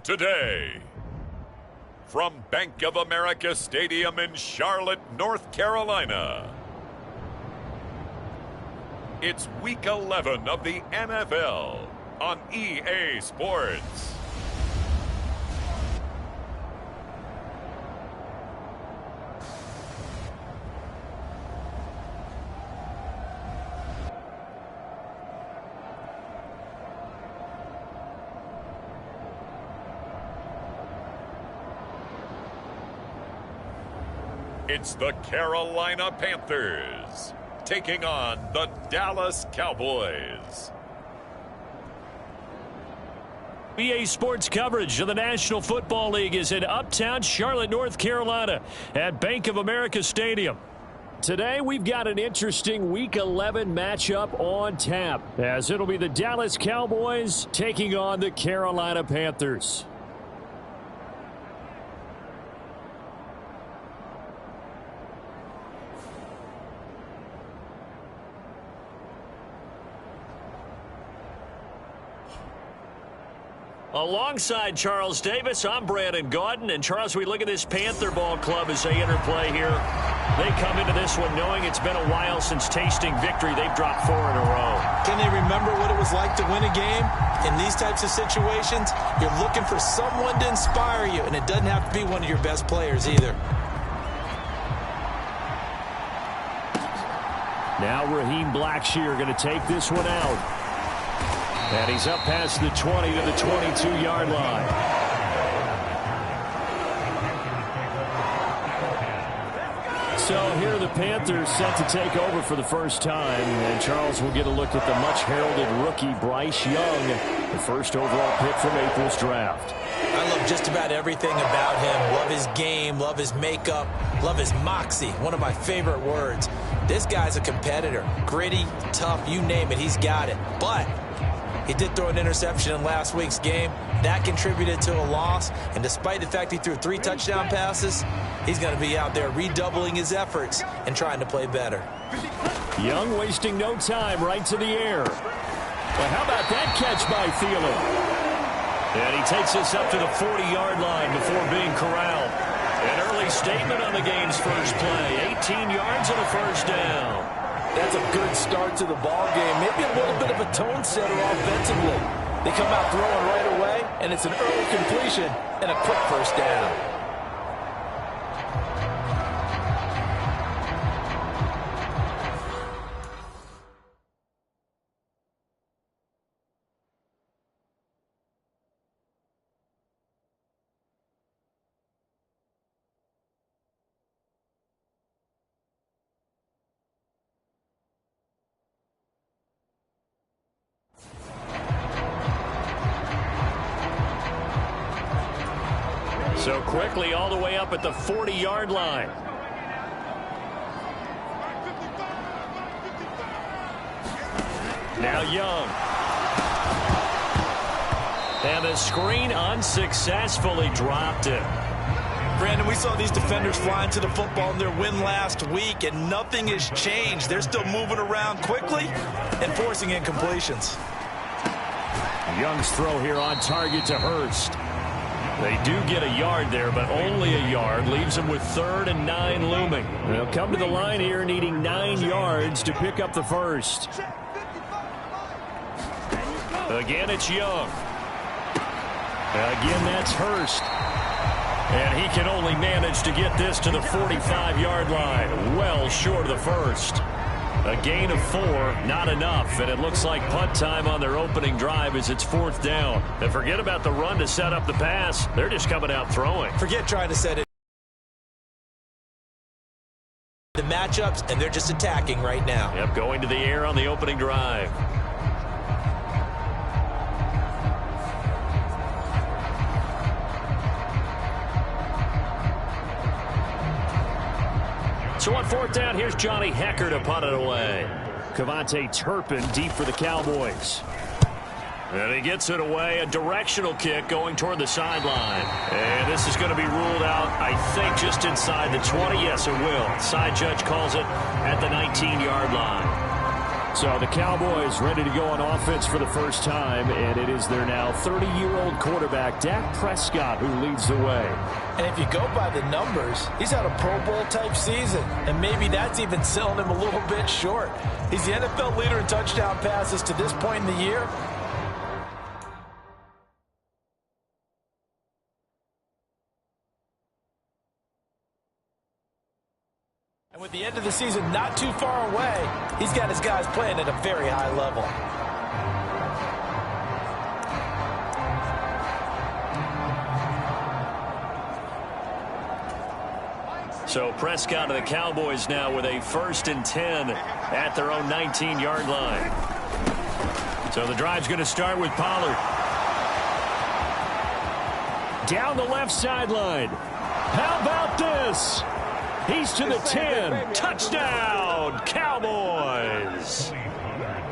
today. From Bank of America Stadium in Charlotte, North Carolina, it's Week 11 of the NFL on EA Sports. It's the Carolina Panthers taking on the Dallas Cowboys. EA Sports coverage of the National Football League is in uptown Charlotte, North Carolina at Bank of America Stadium. Today we've got an interesting Week 11 matchup on tap, as it'll be the Dallas Cowboys taking on the Carolina Panthers. Alongside Charles Davis, I'm Brandon Gaudin. And Charles, we look at this Panther ball club as they interplay here. They come into this one knowing it's been a while since tasting victory. They've dropped 4 in a row. Can they remember what it was like to win a game? In these types of situations, you're looking for someone to inspire you, and it doesn't have to be one of your best players either. Now Raheem Blackshear going to take this one out. And he's up past the 20 to the 22-yard line. So here are the Panthers set to take over for the first time. And Charles will get a look at the much-heralded rookie Bryce Young, the first overall pick from April's draft. I love just about everything about him. Love his game, love his makeup, love his moxie, one of my favorite words. This guy's a competitor. Gritty, tough, you name it, he's got it. But he did throw an interception in last week's game. That contributed to a loss. And despite the fact he threw 3 touchdown passes, he's going to be out there redoubling his efforts and trying to play better. Young wasting no time, right to the air. Well, how about that catch by Thielen? And he takes us up to the 40-yard line before being corralled. An early statement on the game's first play. 18 yards and a first down. That's a good start to the ball game. Maybe a little bit of a tone setter offensively. They come out throwing right away, and it's an early completion and a quick first down. So quickly all the way up at the 40-yard line. Now Young. And the screen unsuccessfully dropped it. Brandon, we saw these defenders flying to the football in their win last week, and nothing has changed. They're still moving around quickly and forcing incompletions. Young's throw here on target to Hurst. They do get a yard there, but only a yard. Leaves them with 3rd and 9 looming. They'll come to the line here needing 9 yards to pick up the first. Again, it's Young. Again, that's Hurst. And he can only manage to get this to the 45-yard line. Well short of the first. A gain of 4, not enough, and it looks like punt time on their opening drive as it's 4th down. And forget about the run to set up the pass. They're just coming out throwing. Forget trying to set it. The matchups, and they're just attacking right now. Yep, going to the air on the opening drive. So on 4th down, here's Johnny Hecker to punt it away. Kevontae Turpin deep for the Cowboys. And he gets it away. A directional kick going toward the sideline. And this is going to be ruled out, I think, just inside the 20. Yes, it will. Side judge calls it at the 19-yard line. So the Cowboys ready to go on offense for the first time, and it is their now 30-year-old quarterback, Dak Prescott, who leads the way. And if you go by the numbers, he's had a Pro Bowl-type season, and maybe that's even selling him a little bit short. He's the NFL leader in touchdown passes to this point in the year. And with the end of the season not too far away, he's got his guys playing at a very high level. So Prescott and the Cowboys now with a 1st and 10 at their own 19-yard line. So the drive's going to start with Pollard. Down the left sideline. How about this? He's to the 10. Touchdown, Cowboys.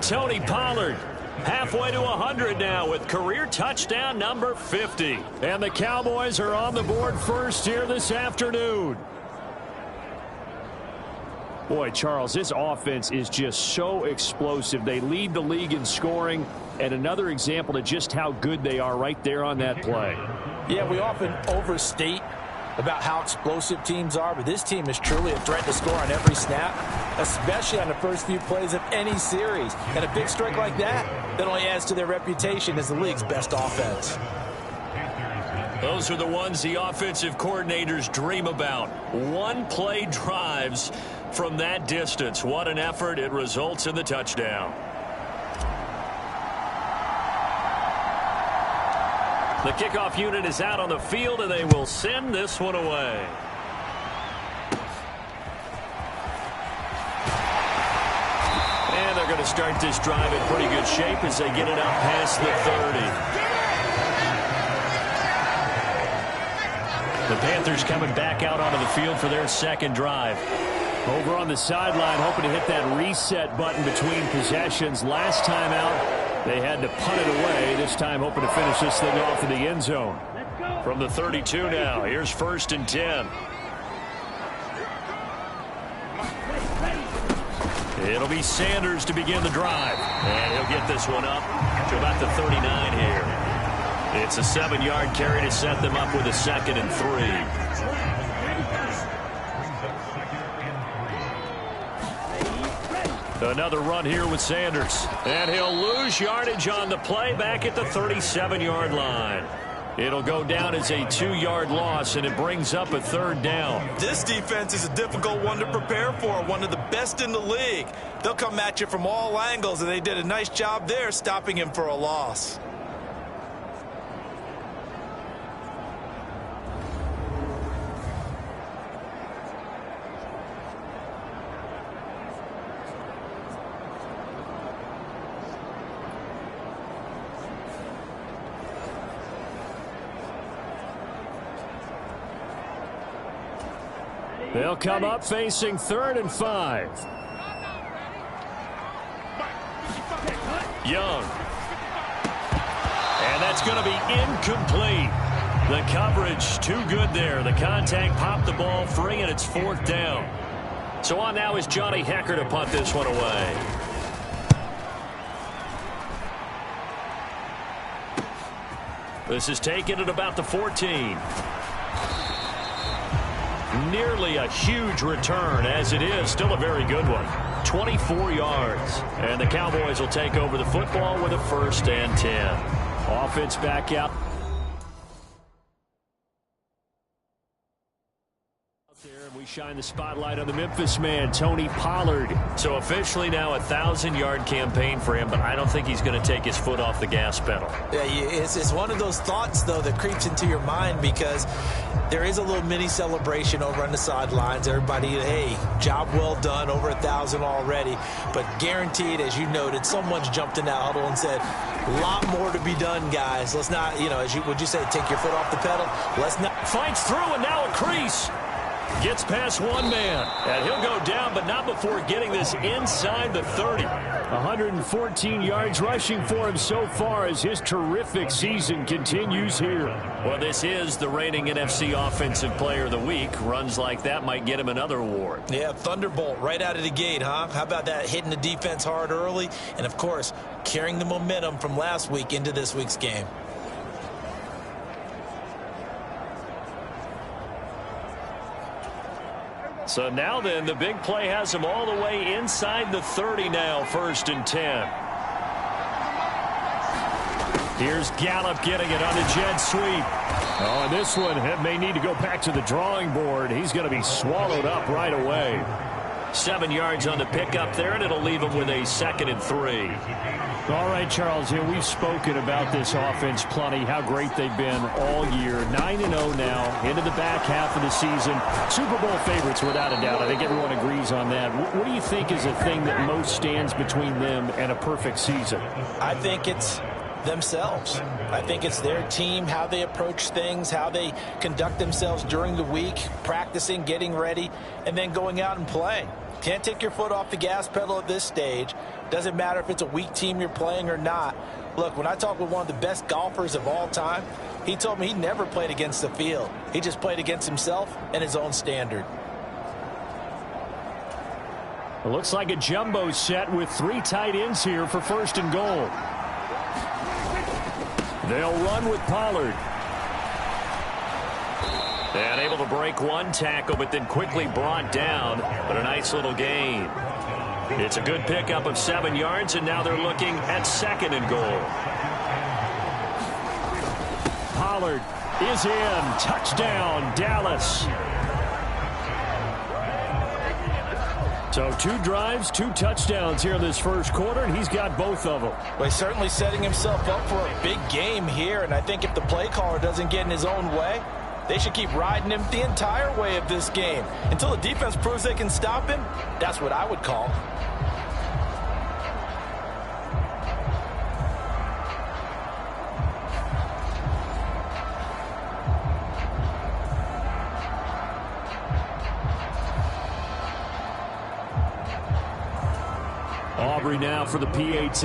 Tony Pollard halfway to 100 now with career touchdown number 50. And the Cowboys are on the board first here this afternoon. Boy, Charles, this offense is just so explosive. They lead the league in scoring, and another example of just how good they are right there on that play. Yeah, we often overstate about how explosive teams are, but this team is truly a threat to score on every snap, especially on the first few plays of any series. And a big strike like that only adds to their reputation as the league's best offense. Those are the ones the offensive coordinators dream about. One-play drives from that distance. What an effort. It results in the touchdown. The kickoff unit is out on the field, and they will send this one away. And they're going to start this drive in pretty good shape as they get it out past the 30. The Panthers coming back out onto the field for their second drive. Over on the sideline, hoping to hit that reset button between possessions. Last time out, they had to punt it away. This time hoping to finish this thing off in the end zone. From the 32 now, here's 1st and 10. It'll be Sanders to begin the drive. And he'll get this one up to about the 39 here. It's a 7-yard carry to set them up with a 2nd and 3. Another run here with Sanders. And he'll lose yardage on the play back at the 37-yard line. It'll go down as a 2-yard loss, and it brings up a 3rd down. This defense is a difficult one to prepare for, one of the best in the league. They'll come at you from all angles, and they did a nice job there stopping him for a loss. They'll come up facing 3rd and 5. Young. And that's going to be incomplete. The coverage too good there. The contact popped the ball free, and it's 4th down. So on now is Johnny Hecker to punt this one away. This is taken at about the 14. Nearly a huge return, as it is still a very good one. 24 yards. And the Cowboys will take over the football with a 1st and 10. Offense back out. We shine the spotlight on the Memphis man, Tony Pollard. So officially now a 1,000-yard campaign for him, but I don't think he's going to take his foot off the gas pedal. Yeah, it's one of those thoughts, though, that creeps into your mind because there is a little mini celebration over on the sidelines. Everybody, hey, job well done, over 1,000 already. But guaranteed, as you noted, someone's jumped in that huddle and said, a lot more to be done, guys. Let's not, would you say, take your foot off the pedal? Let's not. Fights through, and now a crease. Gets past one man, and he'll go down, but not before getting this inside the 30. 114 yards rushing for him so far as his terrific season continues here. Well, this is the reigning NFC Offensive Player of the Week. Runs like that might get him another award. Yeah, Thunderbolt right out of the gate, huh? How about that, hitting the defense hard early, and, of course, carrying the momentum from last week into this week's game. So now then, the big play has him all the way inside the 30 now, 1st and 10. Here's Gallup getting it on the jet sweep. Oh, and this one may need to go back to the drawing board. He's going to be swallowed up right away. 7 yards on the pickup there, and it'll leave him with a 2nd and 3. All right, Charles, here we've spoken about this offense plenty, how great they've been all year. 9-0 now, into the back half of the season. Super Bowl favorites without a doubt. I think everyone agrees on that. What do you think is the thing that most stands between them and a perfect season? I think it's themselves. I think it's their team, how they approach things, how they conduct themselves during the week, practicing, getting ready, and then going out and playing. Can't take your foot off the gas pedal at this stage. Doesn't matter if it's a weak team you're playing or not. Look, when I talked with one of the best golfers of all time, he told me he never played against the field. He just played against himself and his own standard. It looks like a jumbo set with 3 tight ends here for 1st and goal. They'll run with Pollard. And able to break one tackle, but then quickly brought down. But a nice little gain. It's a good pickup of 7 yards, and now they're looking at 2nd and goal. Pollard is in. Touchdown, Dallas. So 2 drives, 2 touchdowns here in this first quarter, and he's got both of them. Well, he's certainly setting himself up for a big game here, and I think if the play caller doesn't get in his own way, they should keep riding him the entire way of this game. Until the defense proves they can stop him, that's what I would call. Aubrey now for the PAT.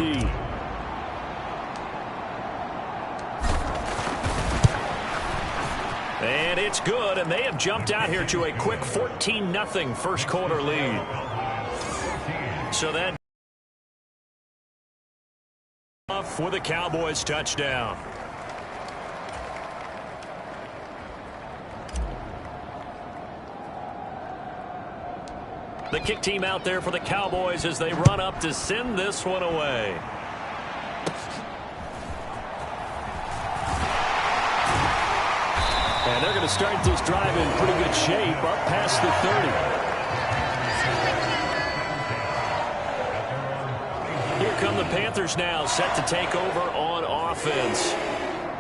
And it's good, and they have jumped out here to a quick 14-0 first quarter lead. So that for the Cowboys touchdown. The kick team out there for the Cowboys as they run up to send this one away. And they're going to start this drive in pretty good shape up past the 30. Here come the Panthers now, set to take over on offense.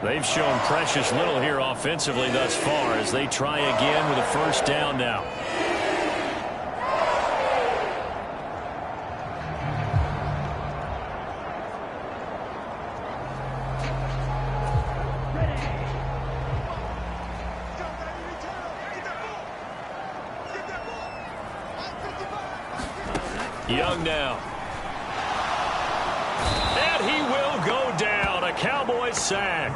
They've shown precious little here offensively thus far as they try again with a 1st down now. Young now. And he will go down. A Cowboys sack.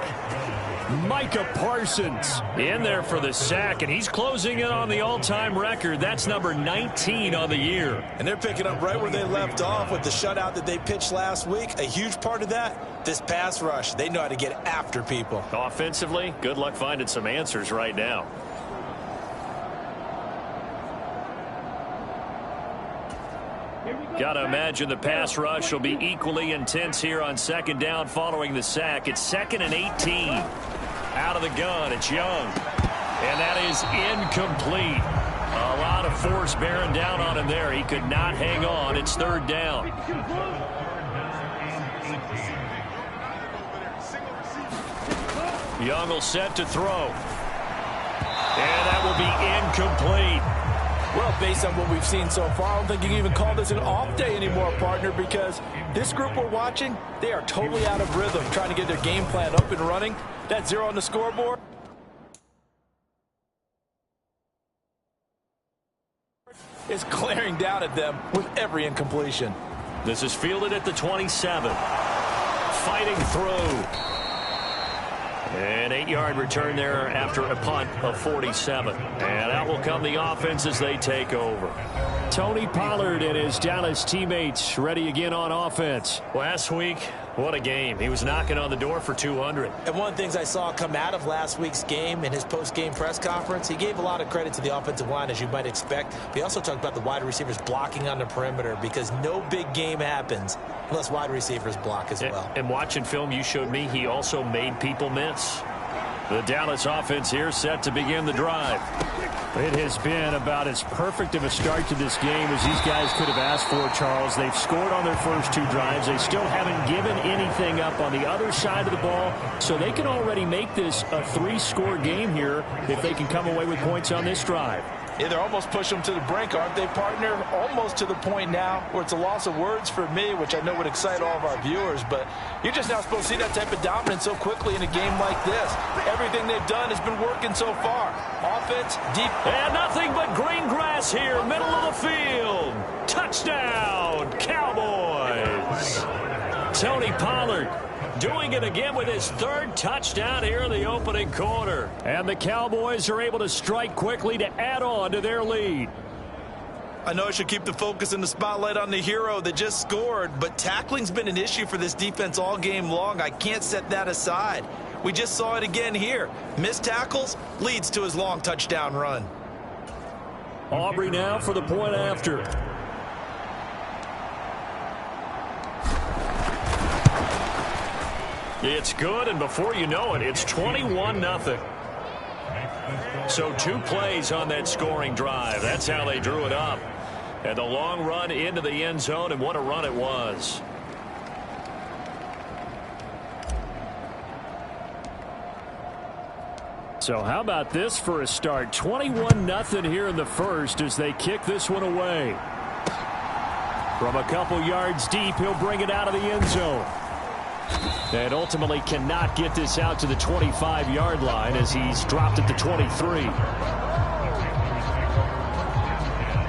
Micah Parsons in there for the sack, and he's closing in on the all-time record. That's number 19 on the year. And they're picking up right where they left off with the shutout that they pitched last week. A huge part of that, this pass rush. They know how to get after people. Offensively, good luck finding some answers right now. Got to imagine the pass rush will be equally intense here on 2nd down following the sack. It's 2nd and 18. Out of the gun, it's Young. And that is incomplete. A lot of force bearing down on him there. He could not hang on. It's 3rd down. Young will set to throw. And that will be incomplete. Well, based on what we've seen so far, I don't think you can even call this an off day anymore, partner, because this group we're watching, they are totally out of rhythm, trying to get their game plan up and running. That 0 on the scoreboard. is glaring down at them with every incompletion. This is fielded at the 27. Fighting through. An 8-yard return there after a punt of 47. And out will come the offense as they take over. Tony Pollard and his Dallas teammates ready again on offense. Last week, what a game. He was knocking on the door for 200. And one of the things I saw come out of last week's game in his post-game press conference, he gave a lot of credit to the offensive line, as you might expect. But he also talked about the wide receivers blocking on the perimeter, because no big game happens unless wide receivers block as well. And watching film you showed me, he also made people miss. The Dallas offense here set to begin the drive. It has been about as perfect of a start to this game as these guys could have asked for, Charles. They've scored on their first 2 drives. They still haven't given anything up on the other side of the ball, so they can already make this a 3-score game here if they can come away with points on this drive. Yeah, they're almost pushing them to the brink, aren't they, partner? Almost to the point now where it's a loss of words for me, which I know would excite all of our viewers, but you're just now supposed to see that type of dominance so quickly in a game like this. Everything they've done has been working so far. Offense, deep. And nothing but green grass here, middle of the field. Touchdown, Cowboys. Tony Pollard doing it again with his 3rd touchdown here in the opening quarter. And the Cowboys are able to strike quickly to add on to their lead. I know I should keep the focus and the spotlight on the hero that just scored, but tackling's been an issue for this defense all game long. I can't set that aside. We just saw it again here. Missed tackles leads to his long touchdown run. Aubrey now for the point after. It's good, and before you know it, it's 21-0. So 2 plays on that scoring drive. That's how they drew it up. And the long run into the end zone, and what a run it was. So how about this for a start? 21-0 here in the first as they kick this one away. From a couple yards deep, he'll bring it out of the end zone. And ultimately cannot get this out to the 25-yard line as he's dropped at the 23.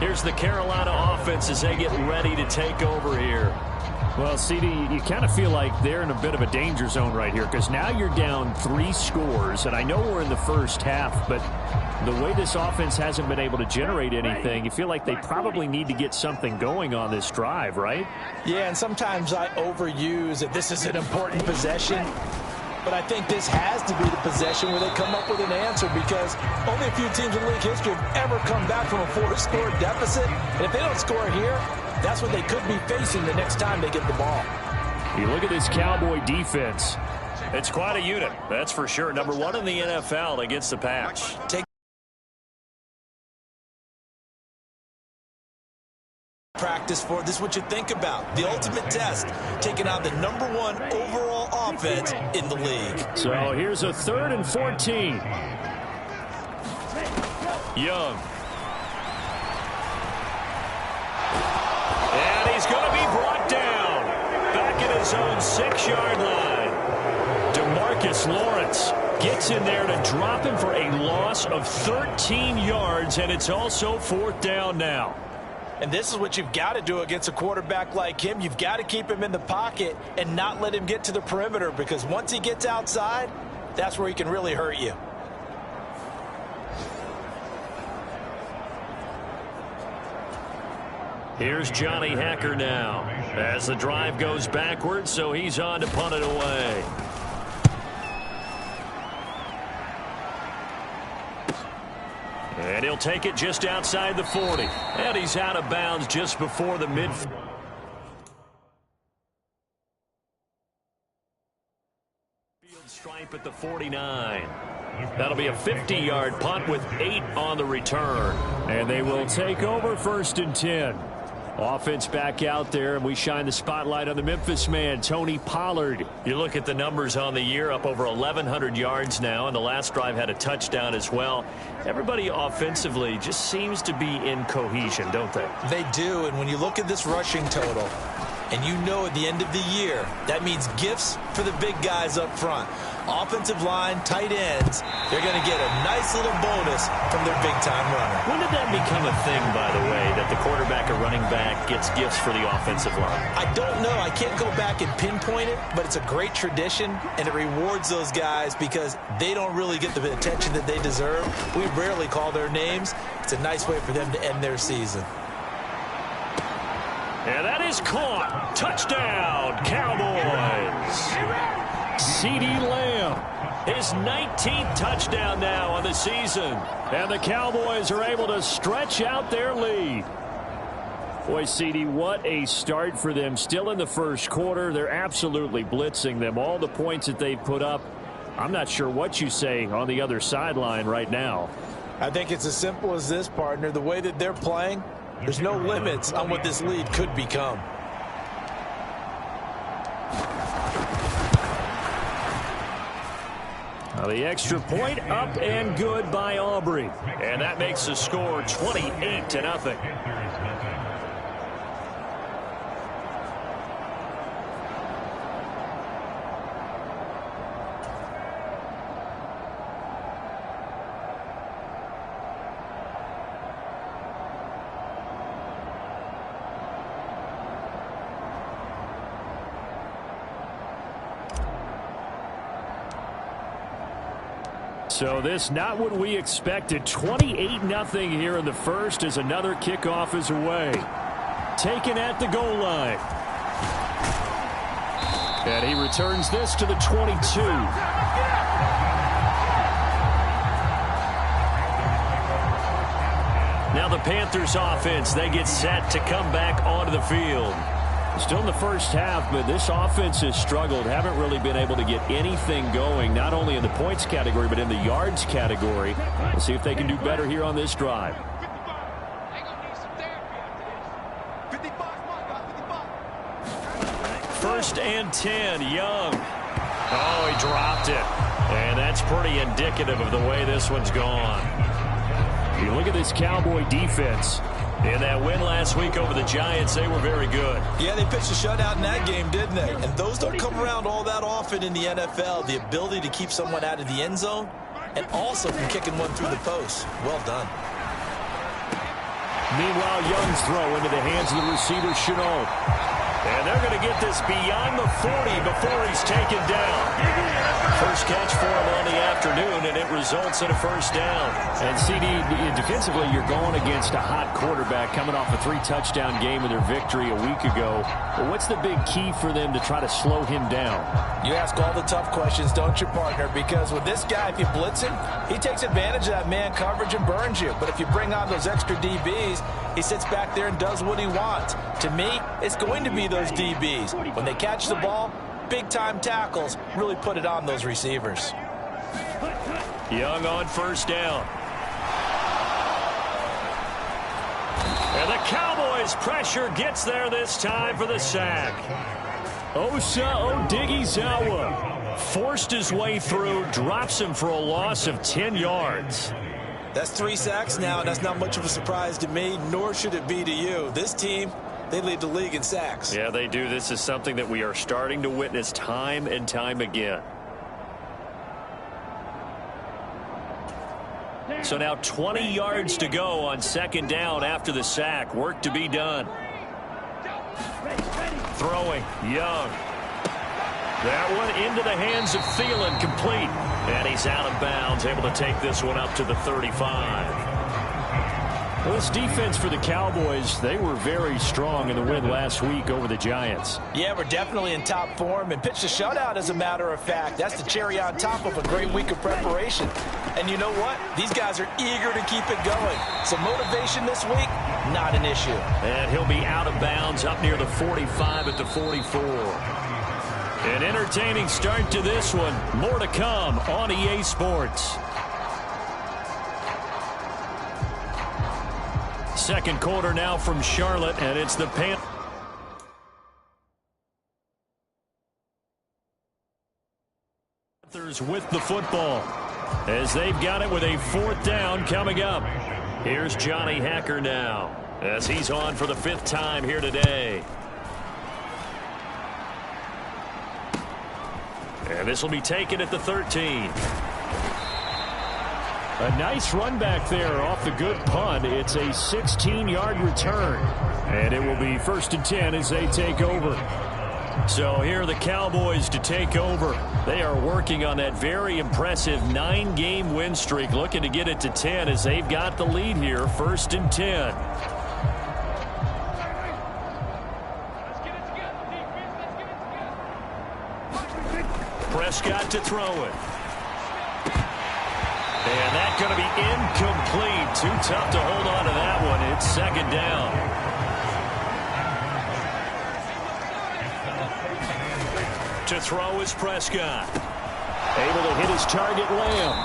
Here's the Carolina offense as they get ready to take over here. Well, CD, you kind of feel like they're in a bit of a danger zone right here because now you're down 3 scores, and I know we're in the first half, but the way this offense hasn't been able to generate anything, you feel like they probably need to get something going on this drive, right? Yeah, and sometimes I overuse that this is an important possession, but I think this has to be the possession where they come up with an answer because only a few teams in league history have ever come back from a 4-score deficit, and if they don't score here, that's what they could be facing the next time they get the ball. You look at this Cowboy defense. It's quite a unit, that's for sure. Number 1 in the NFL against the pass. Practice for this is what you think about the ultimate test, taking out the #1 overall offense in the league. So here's a 3rd and 14. Young, and he's going to be brought down back at his own 6-yard line. DeMarcus Lawrence gets in there to drop him for a loss of 13 yards, and it's also 4th down now. And this is what you've got to do against a quarterback like him. You've got to keep him in the pocket and not let him get to the perimeter because once he gets outside, that's where he can really hurt you. Here's Johnny Hacker now as the drive goes backwards, so he's on to punt it away. And he'll take it just outside the 40. And he's out of bounds just before the midfield. Stripe at the 49. That'll be a 50-yard punt with 8 on the return. And they will take over 1st and 10. Offense back out there, and we shine the spotlight on the Memphis man, Tony Pollard. You look at the numbers on the year, up over 1,100 yards now, and the last drive had a touchdown as well. Everybody offensively just seems to be in cohesion, don't they? They do, and when you look at this rushing total, And you know at the end of the year, that means gifts for the big guys up front. Offensive line, tight ends, they're going to get a nice little bonus from their big-time runner. When did that become a thing, by the way, that the quarterback or running back gets gifts for the offensive line? I don't know. I can't go back and pinpoint it, but it's a great tradition, and it rewards those guys because they don't really get the attention that they deserve. We rarely call their names. It's a nice way for them to end their season. And that is caught. Touchdown, Cowboys. CeeDee Lamb, his 19th touchdown now on the season. And the Cowboys are able to stretch out their lead. Boy, CeeDee, what a start for them. Still in the first quarter. They're absolutely blitzing them. All the points that they've put up, I'm not sure what you say on the other sideline right now. I think it's as simple as this, partner. The way that they're playing, there's no limits on what this lead could become. Now the extra point up and good by Aubrey. And that makes the score 28-0. So this not what we expected. 28-0 here in the first as another kickoff is away. Taken at the goal line. And he returns this to the 22. Now the Panthers offense, they get set to come back onto the field. Still in the first half, but this offense has struggled. Haven't really been able to get anything going, not only in the points category, but in the yards category. We'll see if they can do better here on this drive. First and 10, Young. Oh, he dropped it. And that's pretty indicative of the way this one's gone. You look at this Cowboy defense. In that win last week over the Giants, they were very good. Yeah, they pitched a shutout in that game, didn't they? And those don't come around all that often in the NFL. The ability to keep someone out of the end zone and also from kicking one through the post. Well done. Meanwhile, Young's throw into the hands of the receiver, Chenault. And they're going to get this beyond the 40 before he's taken down. First catch for him on the afternoon, and it results in a first down. And CeeDee, defensively, you're going against a hot quarterback coming off a 3-touchdown game in their victory a week ago. But what's the big key for them to try to slow him down? You ask all the tough questions, don't you, partner? Because with this guy, if you blitz him, he takes advantage of that man coverage and burns you. But if you bring on those extra DBs, he sits back there and does what he wants. To me, it's going to be those DBs. When they catch the ball, big-time tackles really put it on those receivers. Young on first down. And the Cowboys' pressure gets there this time for the sack. Osa Odighizuwa forced his way through, drops him for a loss of 10 yards. That's 3 sacks now, and that's not much of a surprise to me, nor should it be to you. This team, they lead the league in sacks. Yeah, they do. This is something that we are starting to witness time and time again. So now 20 yards to go on second down after the sack. Work to be done. Throwing, Young. That one into the hands of Thielen, complete. And he's out of bounds, able to take this one up to the 35. Well, this defense for the Cowboys, they were very strong in the win last week over the Giants. Yeah, we're definitely in top form and pitched a shutout, as a matter of fact. That's the cherry on top of a great week of preparation. And you know what? These guys are eager to keep it going. So motivation this week, not an issue. And he'll be out of bounds up near the 45 at the 44. An entertaining start to this one. More to come on EA Sports. Second quarter now from Charlotte, and it's the Panthers with the football as they've got it with a 4th down coming up. Here's Johnny Hacker now as he's on for the 5th time here today. And this will be taken at the 13. A nice run back there off the good punt. It's a 16-yard return. And it will be 1st and 10 as they take over. So here are the Cowboys to take over. They are working on that very impressive 9-game win streak, looking to get it to 10 as they've got the lead here, 1st and 10. Prescott to throw it. And that's going to be incomplete. Too tough to hold on to that one. It's 2nd down. To throw is Prescott. Able to hit his target, Lamb.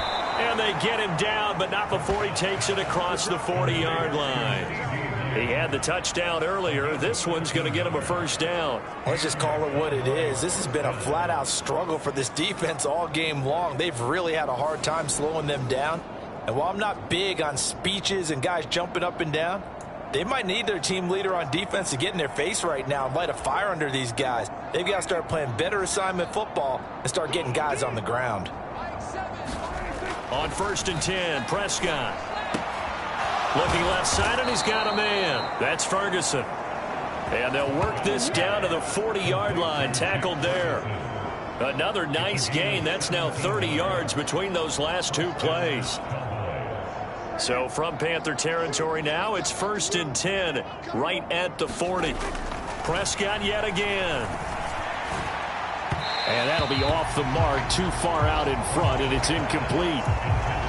And they get him down, but not before he takes it across the 40-yard line. He had the touchdown earlier. This one's going to get him a 1st down. Let's just call it what it is. This has been a flat-out struggle for this defense all game long. They've really had a hard time slowing them down. And while I'm not big on speeches and guys jumping up and down, they might need their team leader on defense to get in their face right now and light a fire under these guys. They've got to start playing better assignment football and start getting guys on the ground. On 1st and 10, Prescott. Looking left side, and he's got a man. That's Ferguson. And they'll work this down to the 40-yard line, tackled there. Another nice gain. That's now 30 yards between those last 2 plays. So from Panther territory now, it's 1st and 10 right at the 40. Prescott yet again. And that'll be off the mark, too far out in front, and it's incomplete.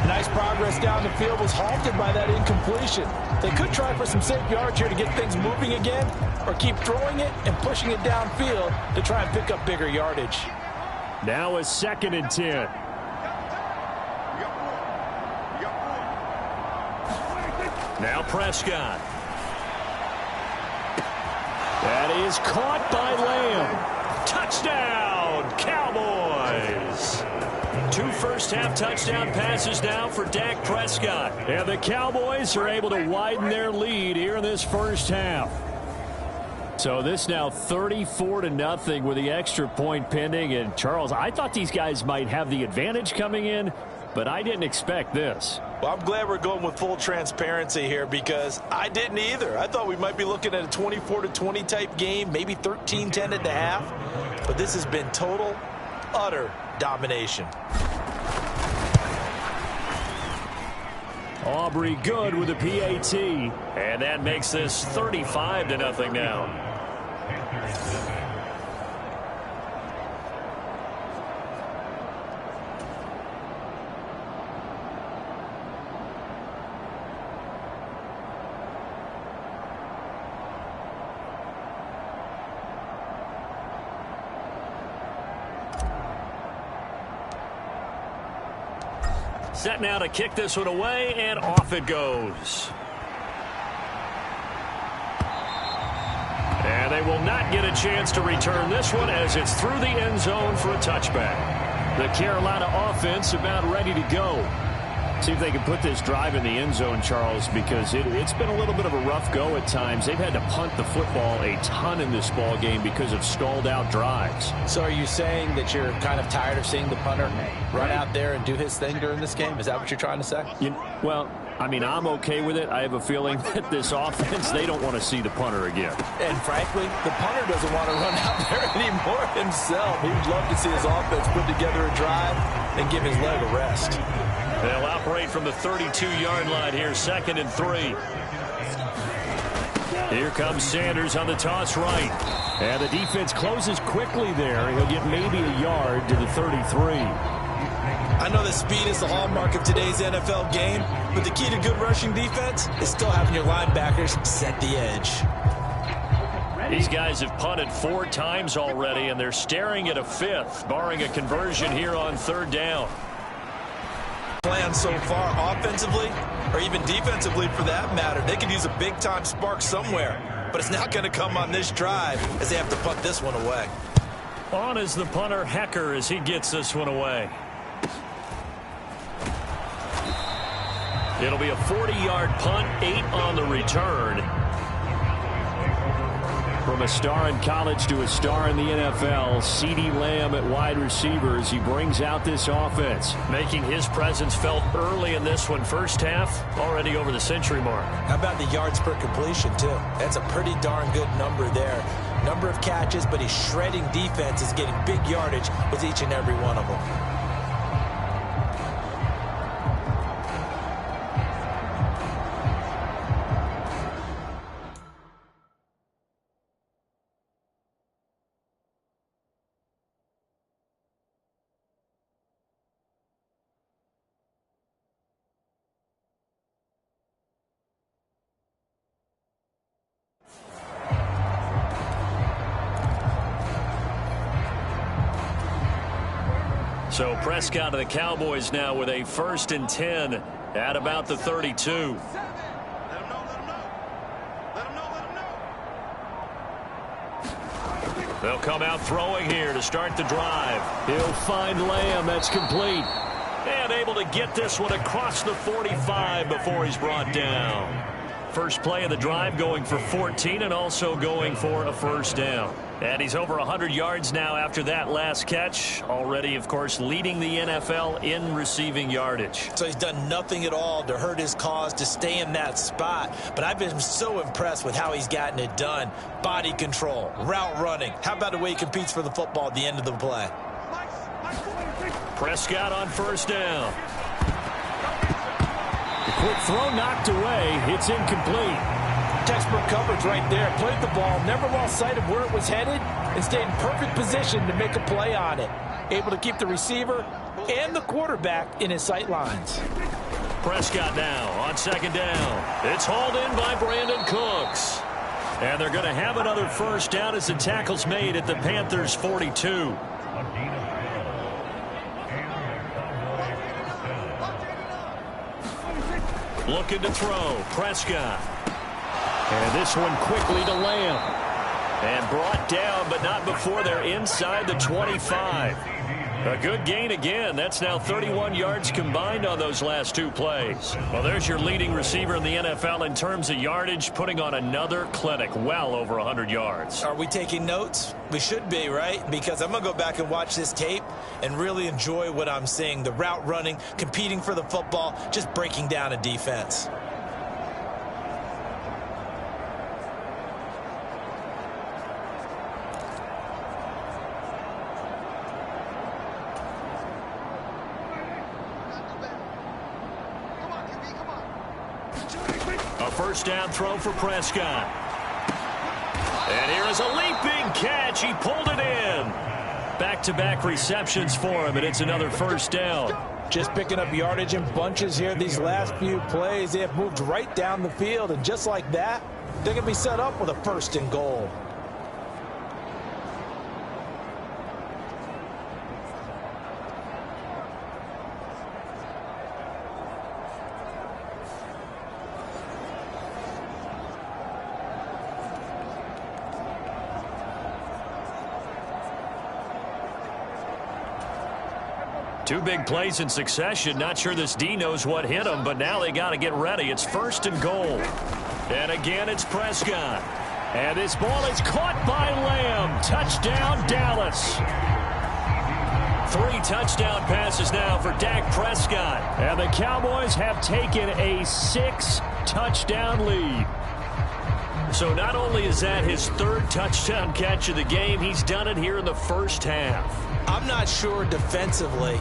Nice progress down the field was halted by that incompletion. They could try for some safe yards here to get things moving again, or keep throwing it and pushing it downfield to try and pick up bigger yardage. Now a 2nd and 10. Now Prescott. That is caught by Lamb. Touchdown, Cowboys. 2 first-half touchdown passes now for Dak Prescott. And the Cowboys are able to widen their lead here in this first half. So this now 34-0 with the extra point pending. And Charles, I thought these guys might have the advantage coming in, but I didn't expect this. Well, I'm glad we're going with full transparency here because I didn't either. I thought we might be looking at a 24-20 type game, maybe 13-10 at the half. But this has been total, utter domination. Aubrey good with a PAT. And that makes this 35-0 now. Set now to kick this one away, and off it goes. And they will not get a chance to return this one as it's through the end zone for a touchback. The Carolina offense about ready to go. See if they can put this drive in the end zone, Charles, because it's been a little bit of a rough go at times. They've had to punt the football a ton in this ball game because of stalled-out drives. So are you saying that you're kind of tired of seeing the punter run out there and do his thing during this game? Is that what you're trying to say? Well, I mean, I'm okay with it. I have a feeling that this offense, they don't want to see the punter again. And frankly, the punter doesn't want to run out there anymore himself. He would love to see his offense put together a drive and give his leg a rest. They'll operate from the 32-yard line here, 2nd and 3. Here comes Sanders on the toss right. And the defense closes quickly there. He'll get maybe a yard to the 33. I know that speed is the hallmark of today's NFL game, but the key to good rushing defense is still having your linebackers set the edge. These guys have punted 4 times already, and they're staring at a 5th, barring a conversion here on 3rd down. Plan so far offensively or even defensively for that matter. They could use a big-time spark somewhere, but it's not going to come on this drive as they have to punt this one away. On is the punter, Hecker, as he gets this one away. It'll be a 40-yard punt, 8 on the return. From a star in college to a star in the NFL, CeeDee Lamb at wide receiver as he brings out this offense. Making his presence felt early in this one. First half, already over the century mark. How about the yards per completion, too? That's a pretty darn good number there. Number of catches, but he's shredding defenses, getting big yardage with each and every one of them. So Prescott of the Cowboys now with a 1st and 10 at about the 32. They'll come out throwing here to start the drive. He'll find Lamb. That's complete. And able to get this one across the 45 before he's brought down. First play of the drive going for 14 and also going for a first down. And he's over 100 yards now after that last catch. Already, of course, leading the NFL in receiving yardage. So he's done nothing at all to hurt his cause, to stay in that spot. But I've been so impressed with how he's gotten it done. Body control, route running. How about the way he competes for the football at the end of the play? Prescott on first down. The quick throw knocked away. It's incomplete. Textbook coverage right there. Played the ball, never lost sight of where it was headed, and stayed in perfect position to make a play on it. Able to keep the receiver and the quarterback in his sight lines. Prescott now on second down. It's hauled in by Brandon Cooks. And they're going to have another first down as the tackle's made at the Panthers' 42. Looking to throw. Prescott. And this one quickly to Lamb. And brought down, but not before they're inside the 25. A good gain again. That's now 31 yards combined on those last two plays. Well, there's your leading receiver in the NFL in terms of yardage, putting on another clinic, well over 100 yards. Are we taking notes? We should be, right? Because I'm going to go back and watch this tape and really enjoy what I'm seeing. The route running, competing for the football, just breaking down a defense. First down throw for Prescott. And here is a leaping catch. He pulled it in. Back-to-back receptions for him, and it's another first down. Just picking up yardage in bunches here these last few plays. They have moved right down the field, and just like that, they're going to be set up with a 1st and goal. Two big plays in succession. Not sure this D knows what hit him, but now they got to get ready. It's 1st and goal. And again, it's Prescott. And this ball is caught by Lamb. Touchdown, Dallas. 3 touchdown passes now for Dak Prescott. And the Cowboys have taken a 6-touchdown lead. So not only is that his 3rd touchdown catch of the game, he's done it here in the first half. I'm not sure defensively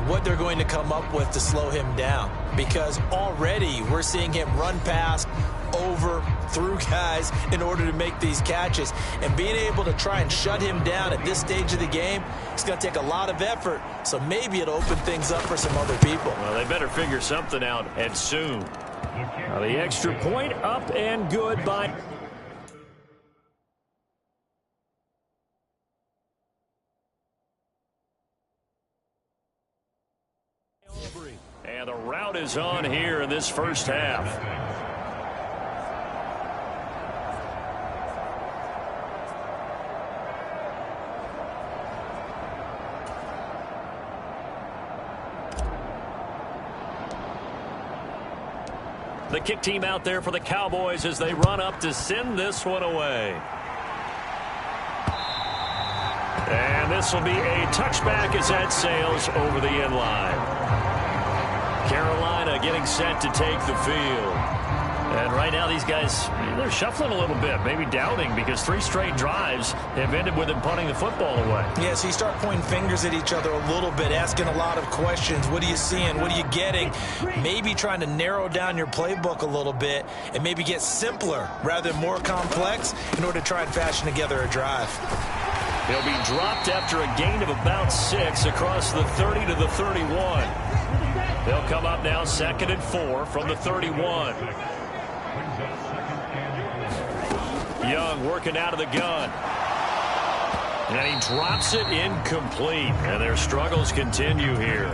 what they're going to come up with to slow him down, because already we're seeing him run past, over, through guys in order to make these catches. And being able to try and shut him down at this stage of the game, it's going to take a lot of effort. So maybe it'll open things up for some other people. Well, they better figure something out, and soon. Now the extra point up and good by... And the route is on here in this first half. The kick team out there for the Cowboys as they run up to send this one away. And this will be a touchback as that sails over the end line. Carolina getting set to take the field. And right now these guys, they're shuffling a little bit, maybe doubting, because 3 straight drives have ended with them punting the football away. Yeah, so you start pointing fingers at each other a little bit, asking a lot of questions. What are you seeing? What are you getting? Maybe trying to narrow down your playbook a little bit and maybe get simpler rather than more complex in order to try and fashion together a drive. He'll be dropped after a gain of about 6 across the 30 to the 31. They'll come up now 2nd and 4 from the 31. Young working out of the gun. And he drops it incomplete. And their struggles continue here.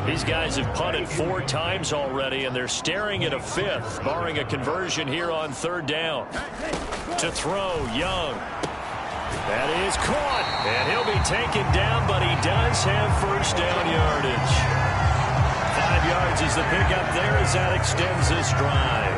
These guys have punted 4 times already, and they're staring at a 5th, barring a conversion here on 3rd down. To throw, Young. That is caught. And he'll be taken down, but he does have 1st down yardage. 5 yards is the pickup there as that extends this drive.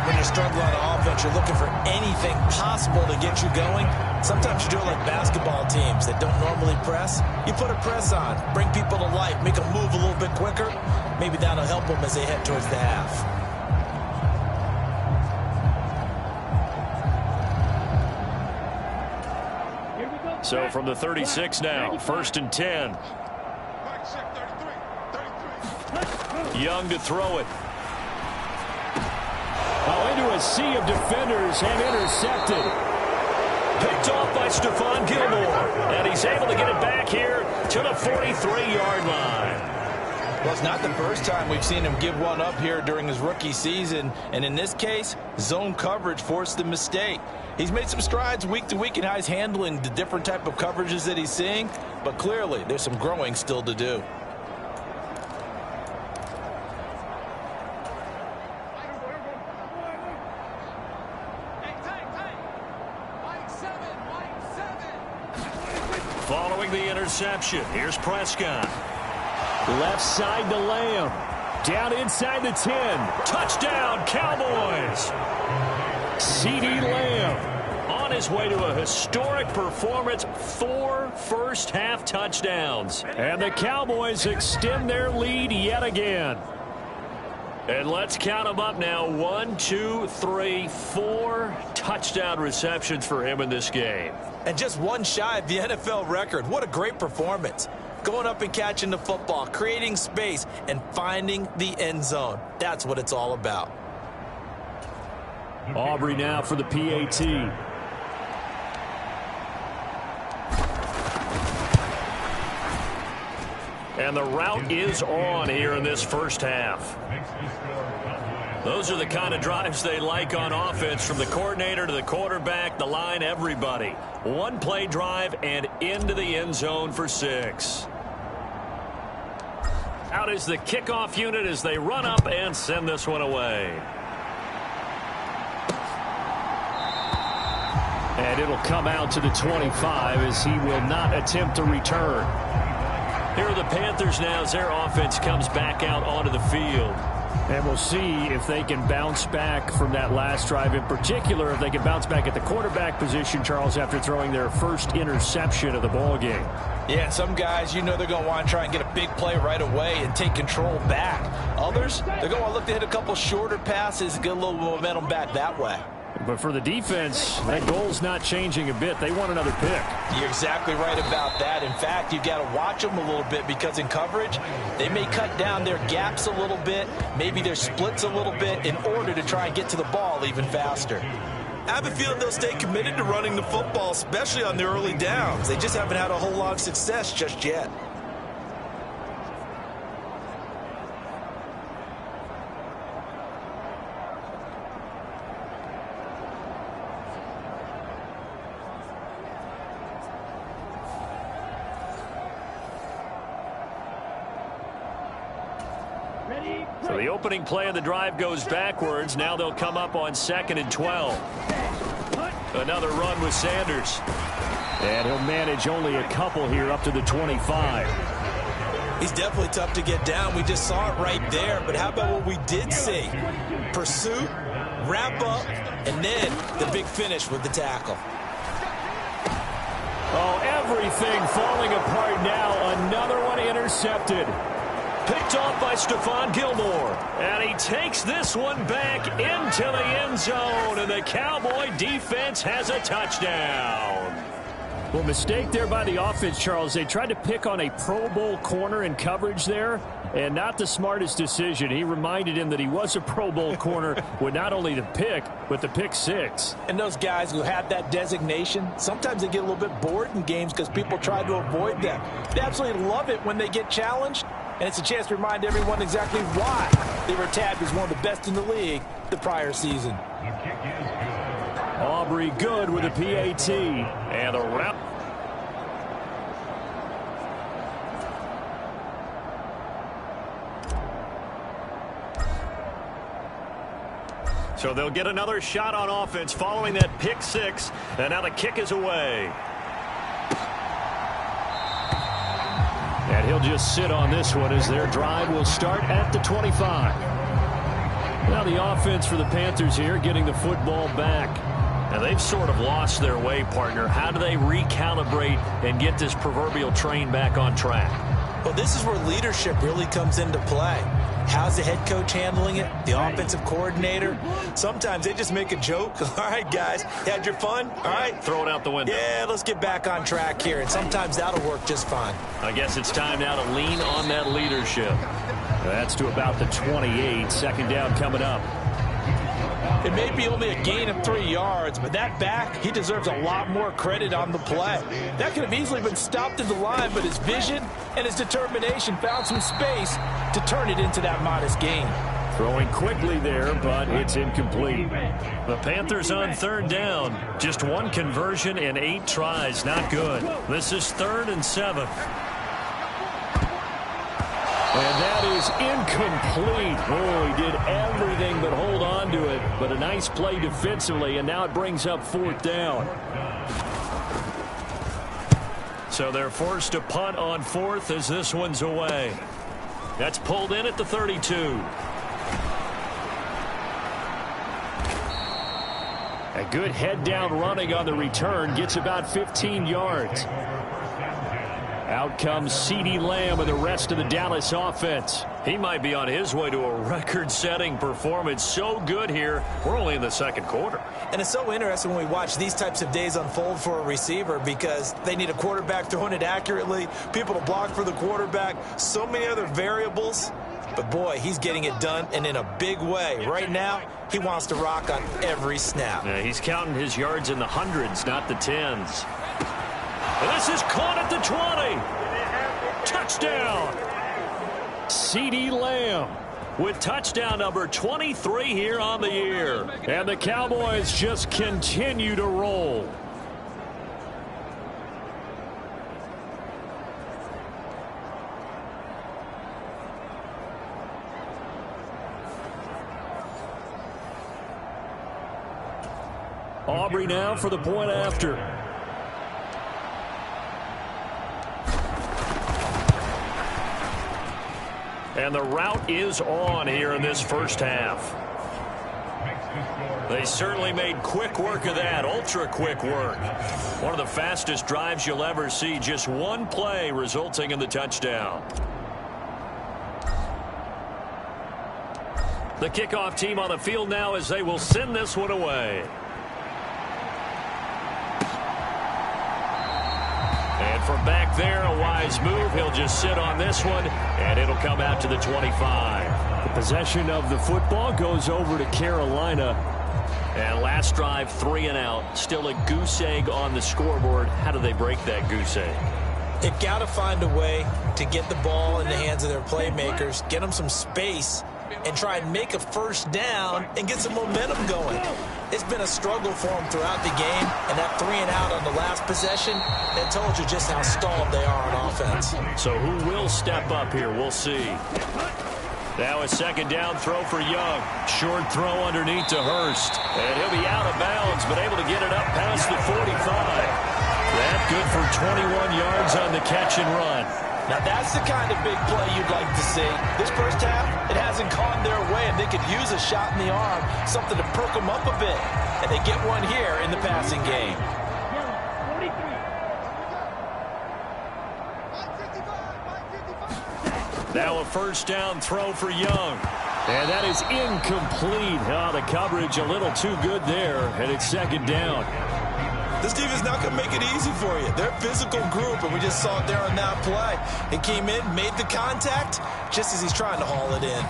When you're struggling on offense, you're looking for anything possible to get you going. Sometimes you do it like basketball teams that don't normally press. You put a press on, bring people to life, make them move a little bit quicker. Maybe that'll help them as they head towards the half. So from the 36 now, 1st and 10. Young to throw it. Into a sea of defenders and intercepted. Picked off by Stephon Gilmore. And he's able to get it back here to the 43-yard line. Well, it's not the first time we've seen him give one up here during his rookie season. And in this case, zone coverage forced the mistake. He's made some strides week to week in how he's handling the different type of coverages that he's seeing. But clearly, there's some growing still to do. Following the interception, here's Prescott. Left side to Lamb. Down inside the 10. Touchdown, Cowboys! CeeDee Lamb on his way to a historic performance, 4 first-half touchdowns. And the Cowboys extend their lead yet again. And let's count them up now. 1, 2, 3, 4 touchdown receptions for him in this game. And just one shy of the NFL record. What a great performance. Going up and catching the football, creating space, and finding the end zone. That's what it's all about. Aubrey now for the PAT. And the route is on here in this first half. Those are the kind of drives they like on offense, from the coordinator to the quarterback, the line, everybody. One play drive and into the end zone for 6. Out is the kickoff unit as they run up and send this one away. And it'll come out to the 25 as he will not attempt to return. Here are the Panthers now as their offense comes back out onto the field. And we'll see if they can bounce back from that last drive, in particular if they can bounce back at the quarterback position, Charles, after throwing their first interception of the ball game. Yeah, some guys, you know, they're going to want to try and get a big play right away and take control back. Others, they're going to want to look to hit a couple shorter passes, get a little momentum back that way. But for the defense, that goal's not changing a bit. They want another pick. You're exactly right about that. In fact, you've got to watch them a little bit, because in coverage, they may cut down their gaps a little bit, maybe their splits a little bit, in order to try and get to the ball even faster. I have a feeling they'll stay committed to running the football, especially on their early downs. They just haven't had a whole lot of success just yet. So the opening play of the drive goes backwards. Now they'll come up on 2nd and 12. Another run with Sanders. And he'll manage only a couple here up to the 25. He's definitely tough to get down. We just saw it right there. But how about what we did see? Pursuit, wrap up, and then the big finish with the tackle. Oh, Everything falling apart now. Another one intercepted. Picked off by Stephon Gilmore. And he takes this one back into the end zone. And the Cowboy defense has a touchdown. Well, mistake there by the offense, Charles. They tried to pick on a Pro Bowl corner in coverage there, and not the smartest decision. He reminded him that he was a Pro Bowl corner with not only the pick, but the pick six. And those guys who have that designation, sometimes they get a little bit bored in games because people try to avoid them. They absolutely love it when they get challenged, and it's a chance to remind everyone exactly why they were tabbed as one of the best in the league the prior season. Aubrey good with a PAT. And a wrap. So they'll get another shot on offense following that pick six. And now the kick is away. And he'll just sit on this one as their drive will start at the 25. Now the offense for the Panthers here getting the football back. Now they've sort of lost their way, partner. How do they recalibrate and get this proverbial train back on track? Well, this is where leadership really comes into play. How's the head coach handling it? The offensive coordinator? Sometimes they just make a joke. All right, guys, you had your fun? All right. Throw it out the window. Yeah, let's get back on track here. And sometimes that'll work just fine. I guess it's time now to lean on that leadership. That's to about the 28. Second down coming up. It may be only a gain of 3 yards, but that back, he deserves a lot more credit on the play. That could have easily been stopped at the line, but his vision and his determination found some space to turn it into that modest gain. Throwing quickly there, but it's incomplete. The Panthers on third down. Just one conversion in 8 tries. Not good. This is 3rd and 7. And that is incomplete. Oh, he did everything but hold on to it. But a nice play defensively, and now it brings up 4th down. So they're forced to punt on 4th as this one's away. That's pulled in at the 32. A good head-down running on the return. Gets about 15 yards. Out comes CeeDee Lamb and the rest of the Dallas offense. He might be on his way to a record-setting performance. So good here. We're only in the second quarter. And it's so interesting when we watch these types of days unfold for a receiver because they need a quarterback throwing it accurately, people to block for the quarterback, so many other variables. But, boy, he's getting it done and in a big way. Right now, he wants to rock on every snap. Yeah, he's counting his yards in the hundreds, not the tens. This is caught at the 20. Touchdown. CeeDee Lamb with touchdown number 23 here on the year. And the Cowboys just continue to roll. Aubrey now for the point after. And the route is on here in this first half. They certainly made quick work of that, ultra-quick work. One of the fastest drives you'll ever see, just one play resulting in the touchdown. The kickoff team on the field now as they will send this one away. And from back there, a wise move. He'll just sit on this one, and it'll come out to the 25. The possession of the football goes over to Carolina. And last drive, 3 and out. Still a goose egg on the scoreboard. How do they break that goose egg? They've got to find a way to get the ball in the hands of their playmakers, get them some space, and try and make a first down and get some momentum going. It's been a struggle for them throughout the game, and that 3 and out on the last possession, that told you just how stalled they are on offense. So who will step up here? We'll see. Now a second down throw for Young. Short throw underneath to Hurst. And he'll be out of bounds, but able to get it up past the 45. That good for 21 yards on the catch and run. Now that's the kind of big play you'd like to see. This first half, it hasn't gone their way, and they could use a shot in the arm, something to perk them up a bit. And they get one here in the passing game. Now a first down throw for Young. And that is incomplete. Oh, the coverage a little too good there, and it's second down. This defense not going to make it easy for you. They're a physical group, and we just saw it there on that play. It came in, made the contact, just as he's trying to haul it in.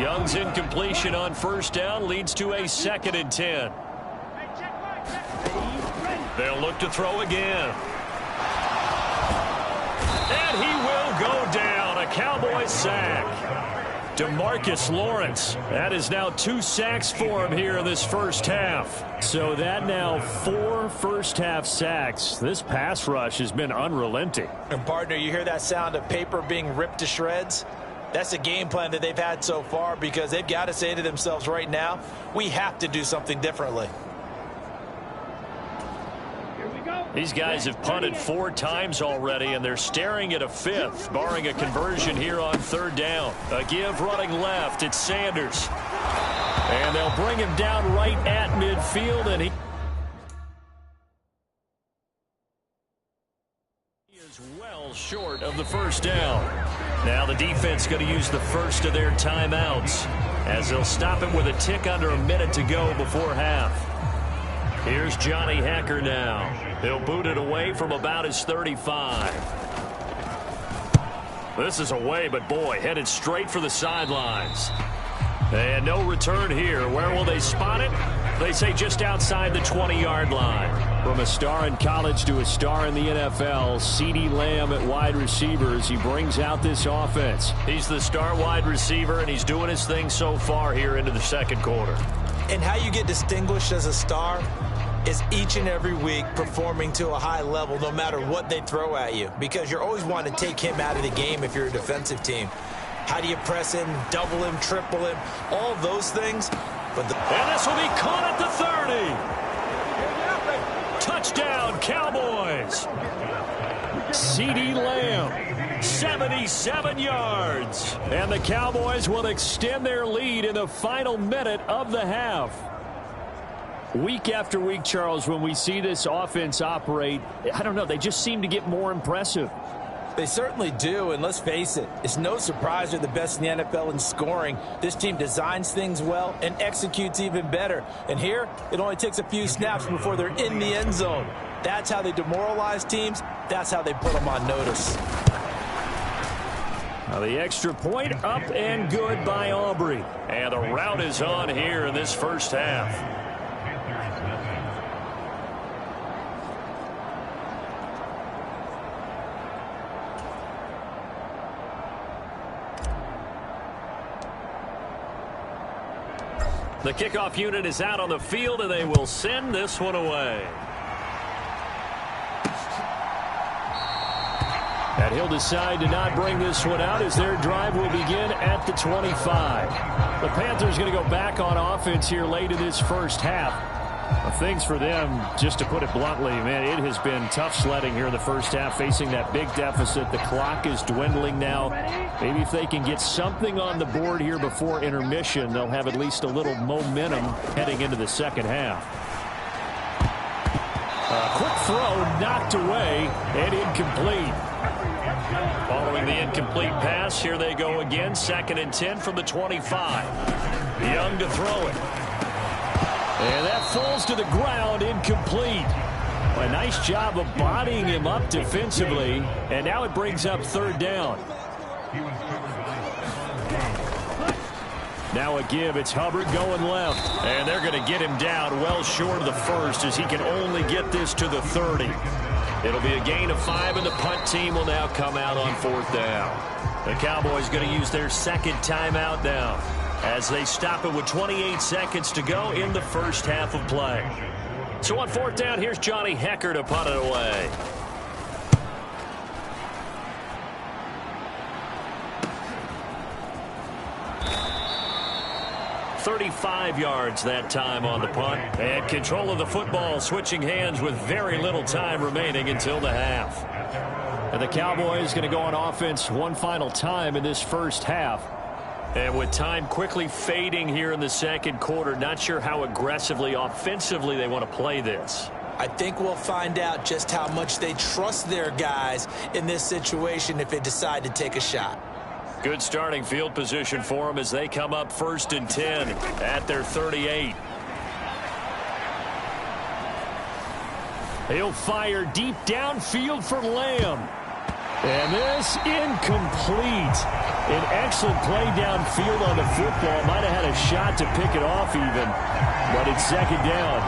Young's incompletion on first down leads to a 2nd and 10. They'll look to throw again. And he will go down. A Cowboys sack. DeMarcus Lawrence. That is now 2 sacks for him here in this first half. So that now 4 first-half sacks. This pass rush has been unrelenting. And, partner, you hear that sound of paper being ripped to shreds? That's a game plan that they've had so far because they've got to say to themselves right now, we have to do something differently. These guys have punted 4 times already, and they're staring at a 5th, barring a conversion here on 3rd down. A give running left. It's Sanders. And they'll bring him down right at midfield, and he is well short of the first down. Now the defense going to use the first of their timeouts, as they'll stop him with a tick under a minute to go before half. Here's Johnny Hekker now. He'll boot it away from about his 35. This is away, but boy, headed straight for the sidelines. And no return here. Where will they spot it? They say just outside the 20-yard line. From a star in college to a star in the NFL, CeeDee Lamb at wide receivers. He brings out this offense. He's the star wide receiver, and he's doing his thing so far here into the second quarter. And how you get distinguished as a star is each and every week performing to a high level no matter what they throw at you, because you're always wanting to take him out of the game if you're a defensive team. How do you press him, double him, triple him, all those things. And this will be caught at the 30. Touchdown, Cowboys. CeeDee Lamb, 77 yards. And the Cowboys will extend their lead in the final minute of the half. Week after week, Charles, when we see this offense operate, I don't know, they just seem to get more impressive. They certainly do, and let's face it, it's no surprise they're the best in the NFL in scoring. This team designs things well and executes even better. And here, it only takes a few snaps before they're in the end zone. That's how they demoralize teams. That's how they put them on notice. Now the extra point up and good by Aubrey. And the route is on here in this first half. The kickoff unit is out on the field, and they will send this one away. And he'll decide to not bring this one out as their drive will begin at the 25. The Panthers going to go back on offense here late in this first half. Things for them, just to put it bluntly, man, it has been tough sledding here in the first half, facing that big deficit. The clock is dwindling now. Maybe if they can get something on the board here before intermission, they'll have at least a little momentum heading into the second half. A quick throw knocked away and incomplete. Following the incomplete pass, here they go again. 2nd and 10 from the 25. Young to throw it. And that falls to the ground, incomplete. A nice job of bodying him up defensively, and now it brings up 3rd down. Now a give, it's Hubbard going left, and they're going to get him down well short of the first as he can only get this to the 30. It'll be a gain of 5, and the punt team will now come out on 4th down. The Cowboys going to use their 2nd timeout now, as they stop it with 28 seconds to go in the first half of play. So on 4th down, here's Johnny Hekker to punt it away. .35 yards that time on the punt. And control of the football, switching hands with very little time remaining until the half. And the Cowboys going to go on offense one final time in this first half. And with time quickly fading here in the second quarter, not sure how aggressively, offensively they want to play this. I think we'll find out just how much they trust their guys in this situation if they decide to take a shot. Good starting field position for them as they come up 1st and 10 at their 38. He'll fire deep downfield for Lamb. And this incomplete. An excellent play downfield on the football. Might have had a shot to pick it off even, but it's 2nd down.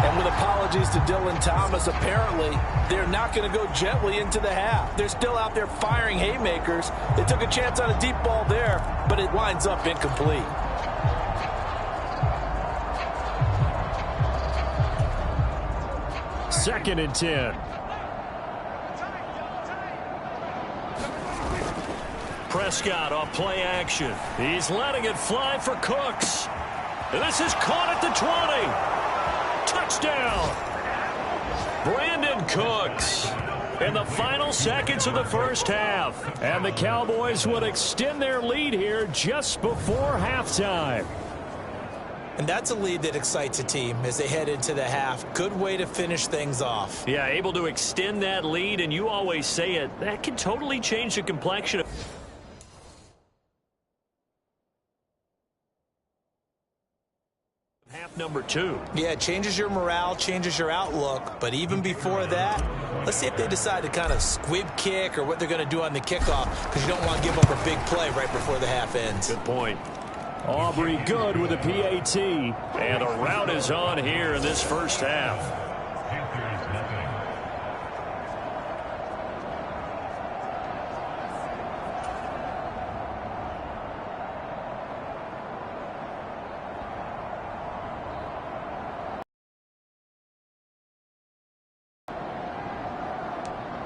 And with apologies to Dylan Thomas, apparently they're not going to go gently into the half. They're still out there firing haymakers. They took a chance on a deep ball there, but it winds up incomplete. Second and 10. Prescott off play action. He's letting it fly for Cooks. And this is caught at the 20. Touchdown. Brandon Cooks in the final seconds of the first half. And the Cowboys would extend their lead here just before halftime. And that's a lead that excites a team as they head into the half. Good way to finish things off. Yeah, able to extend that lead, and you always say it, that can totally change the complexion of half number 2. Yeah, it changes your morale, changes your outlook. But even before that, let's see if they decide to kind of squib kick or what they're going to do on the kickoff, because you don't want to give up a big play right before the half ends. Good point. Aubrey good with a PAT. And a rout is on here in this first half.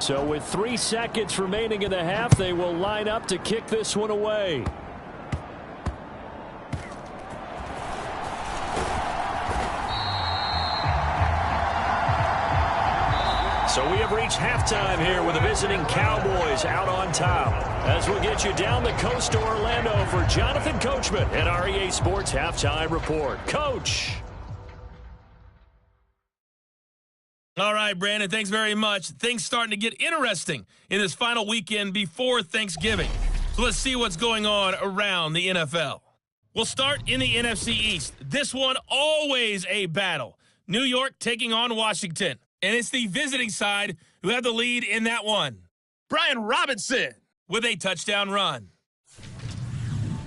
So with 3 seconds remaining in the half, they will line up to kick this one away. So we have reached halftime here with the visiting Cowboys out on top. As we'll get you down the coast to Orlando for Jonathan Coachman and our EA Sports Halftime Report. Coach. All right, Brandon, thanks very much. Things starting to get interesting in this final weekend before Thanksgiving. So let's see what's going on around the NFL. We'll start in the NFC East. This one always a battle. New York taking on Washington. And it's the visiting side who have the lead in that one. Brian Robinson with a touchdown run.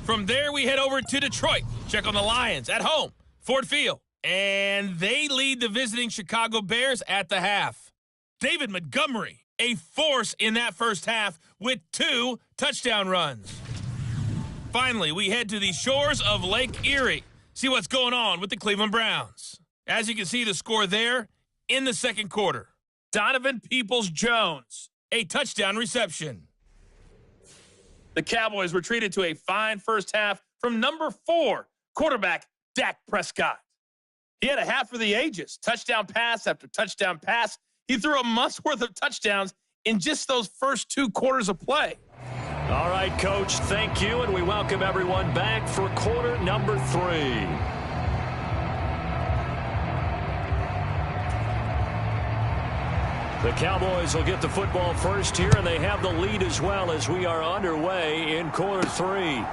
From there, we head over to Detroit. Check on the Lions at home, Ford Field. And they lead the visiting Chicago Bears at the half. David Montgomery, a force in that first half with 2 touchdown runs. Finally, we head to the shores of Lake Erie. See what's going on with the Cleveland Browns. As you can see, the score there in the second quarter. Donovan Peoples-Jones, a touchdown reception. The Cowboys were treated to a fine first half from number 4, quarterback Dak Prescott. He had a half for the ages. Touchdown pass after touchdown pass. He threw a month's worth of touchdowns in just those first 2 quarters of play. All right, Coach, thank you, and we welcome everyone back for quarter number 3. The Cowboys will get the football first here, and they have the lead as well as we are underway in quarter 3.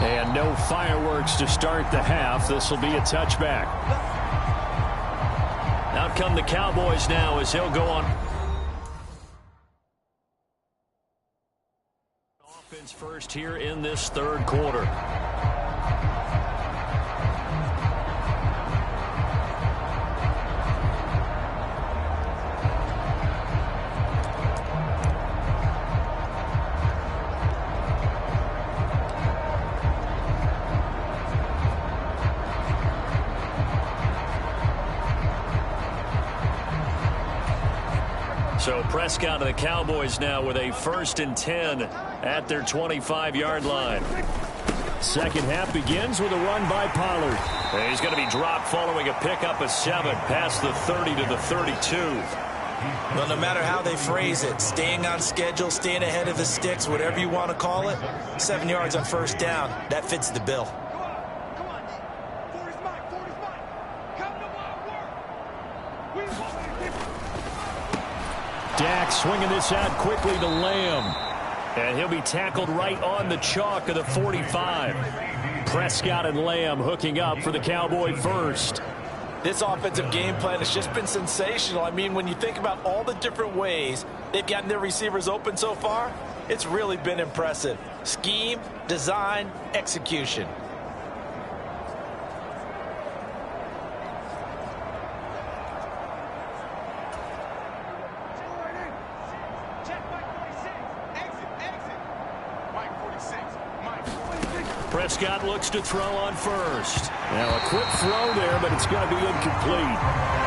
And no fireworks to start the half. This will be a touchback. Out come the Cowboys now as he'll go on. Offense first here in this third quarter. So Prescott of the Cowboys now with a 1st and 10 at their 25-yard line. Second half begins with a run by Pollard. And he's going to be dropped following a pickup of 7 past the 30 to the 32. Well, no matter how they phrase it, staying on schedule, staying ahead of the sticks, whatever you want to call it, 7 yards on first down, that fits the bill. Dak swinging this out quickly to Lamb. And he'll be tackled right on the chalk of the 45. Prescott and Lamb hooking up for the Cowboy first. This offensive game plan has just been sensational. I mean, when you think about all the different ways they've gotten their receivers open so far, it's really been impressive. Scheme, design, execution. Prescott looks to throw on first. Now a quick throw there, but it's going to be incomplete.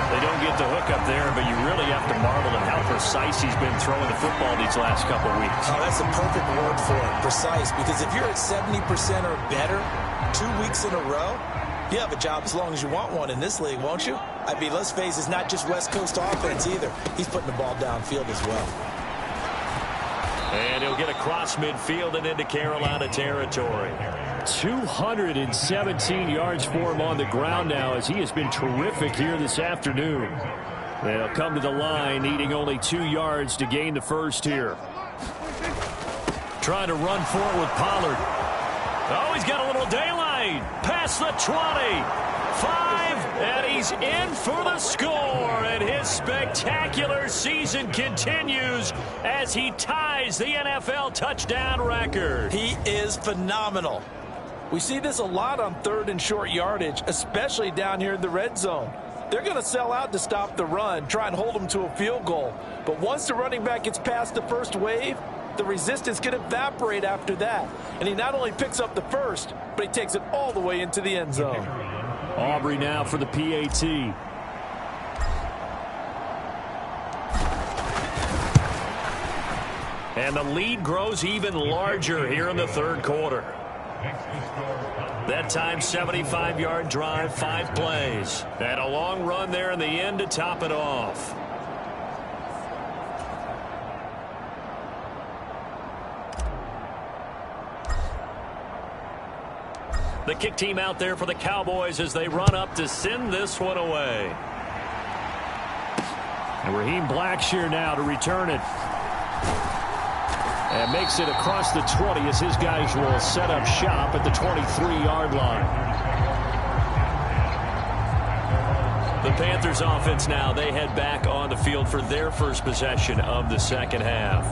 They don't get the hook up there, but you really have to marvel at how precise he's been throwing the football these last couple of weeks. Oh, that's the perfect word for it, precise, because if you're at 70% or better 2 weeks in a row, you have a job as long as you want one in this league, won't you? I mean, let's face it, it's not just West Coast offense either. He's putting the ball downfield as well. And he'll get across midfield and into Carolina territory. 217 yards for him on the ground now, as he has been terrific here this afternoon. They'll come to the line, needing only 2 yards to gain the first here. Trying to run for it with Pollard. Oh, he's got a little daylight. Past the 20. 5, and he's in for the score. And his spectacular season continues as he ties the NFL touchdown record. He is phenomenal. We see this a lot on third and short yardage, especially down here in the red zone. They're going to sell out to stop the run, try and hold them to a field goal. But once the running back gets past the first wave, the resistance can evaporate after that. And he not only picks up the first, but he takes it all the way into the end zone. Aubrey now for the PAT. And the lead grows even larger here in the third quarter. That time, 75-yard drive, 5 plays. And a long run there in the end to top it off. The kick team out there for the Cowboys as they run up to send this one away. And Raheem Blackshear now to return it. And makes it across the 20 as his guys will set up shop at the 23-yard line. The Panthers offense now, they head back on the field for their first possession of the second half.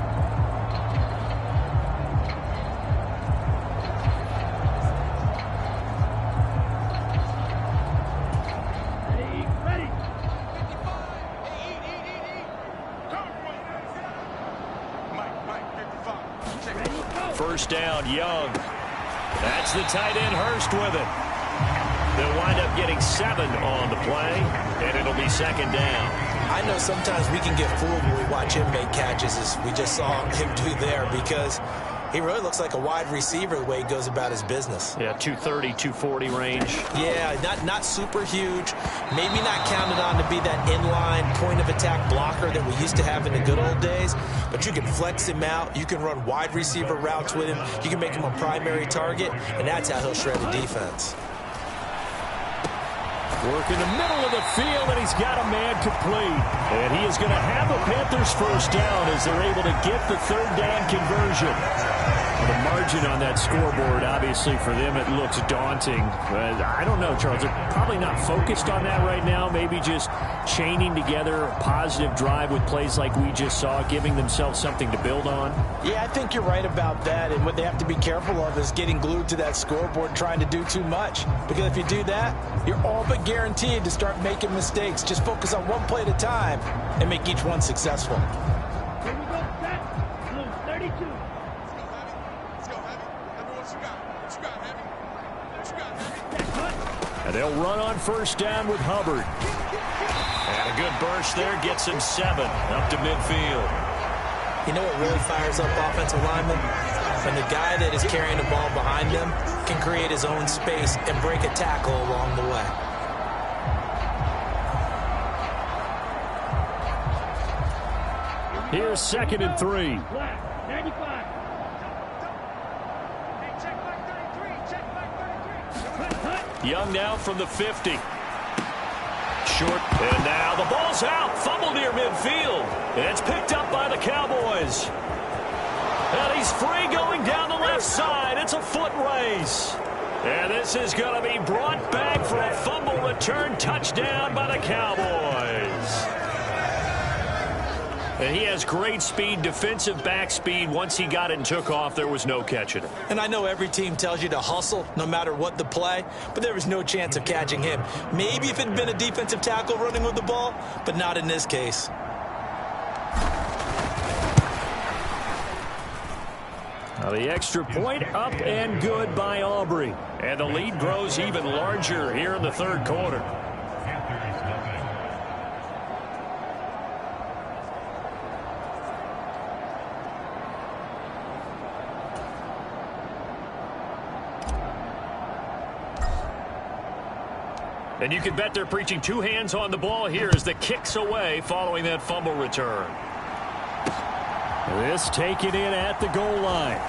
First down, Young. That's the tight end, Hurst, with it. They'll wind up getting 7 on the play, and it'll be second down. I know sometimes we can get fooled when we watch him make catches, as we just saw him do there, because he really looks like a wide receiver the way he goes about his business. Yeah, 230, 240 range. Yeah, not super huge. Maybe not counted on to be that inline point-of-attack blocker that we used to have in the good old days. But you can flex him out. You can run wide receiver routes with him. You can make him a primary target, and that's how he'll shred a defense. Work in the middle of the field, and he's got a man complete. And he is going to have a Panthers first down as they're able to get the third down conversion. Well, the margin on that scoreboard, obviously, for them, it looks daunting. But I don't know, Charles. They're probably not focused on that right now. Maybe just chaining together a positive drive with plays like we just saw, giving themselves something to build on. Yeah, I think you're right about that. And what they have to be careful of is getting glued to that scoreboard, trying to do too much. Because if you do that, you're all but guaranteed to start making mistakes. Just focus on one play at a time and make each one successful. Here we go, set. Blue 32. Let's go, Heavy. What you got? What you got, Heavy? What you got, Heavy? And they'll run on first down with Hubbard. And a good burst there gets him 7 up to midfield. You know what really fires up offensive linemen? When the guy that is carrying the ball behind them can create his own space and break a tackle along the way. Here's 2nd and 3. Black, 95. Hey, check back 33. Check back 33. Cut. Young now from the 50. short. And now the ball's out. Fumble near midfield. And it's picked up by the Cowboys. And he's free going down the left side. It's a foot race. And this is going to be brought back for a fumble return touchdown by the Cowboys. And he has great speed, defensive back speed. Once he got it and took off, there was no catching it. And I know every team tells you to hustle no matter what the play, but there was no chance of catching him. Maybe if it had been a defensive tackle running with the ball, but not in this case. Now the extra point up and good by Aubrey. And the lead grows even larger here in the third quarter. And you can bet they're preaching two hands on the ball here as the kick's away following that fumble return. This taken in at the goal line.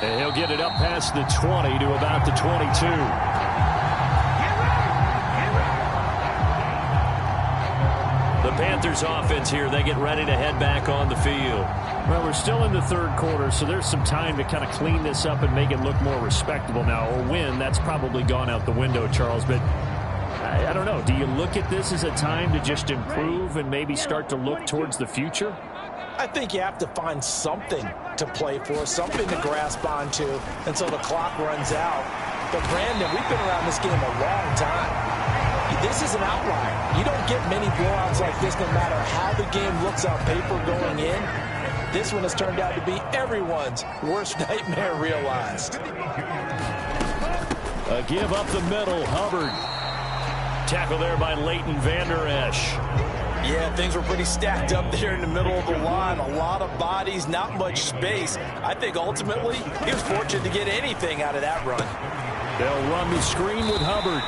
And he'll get it up past the 20 to about the 22. The Panthers offense here, they get ready to head back on the field. Well, we're still in the third quarter, so there's some time to kind of clean this up and make it look more respectable now. Or win, that's probably gone out the window, Charles. But I don't know. Do you look at this as a time to just improve and maybe start to look towards the future? I think you have to find something to play for, something to grasp onto until the clock runs out. But, Brandon, we've been around this game a long time. This is an outlier. You don't get many blowouts like this no matter how the game looks on paper going in. This one has turned out to be everyone's worst nightmare realized. A give up the middle. Hubbard. Tackle there by Leighton Vander Esch. Yeah, things were pretty stacked up there in the middle of the line. A lot of bodies, not much space. I think ultimately he was fortunate to get anything out of that run. They'll run the screen with Hubbard.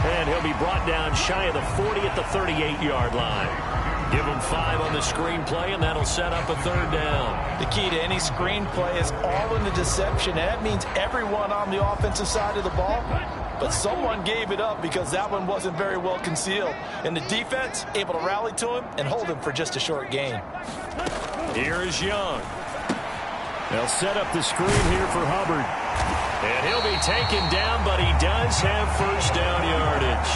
And he'll be brought down shy of the 40 at the 38-yard line. Give him 5 on the screenplay, and that'll set up a third down. The key to any screenplay is all in the deception. And that means everyone on the offensive side of the ball. But someone gave it up because that one wasn't very well concealed. And the defense able to rally to him and hold him for just a short gain. Here is Young. They'll set up the screen here for Hubbard. And he'll be taken down, but he does have first down yardage.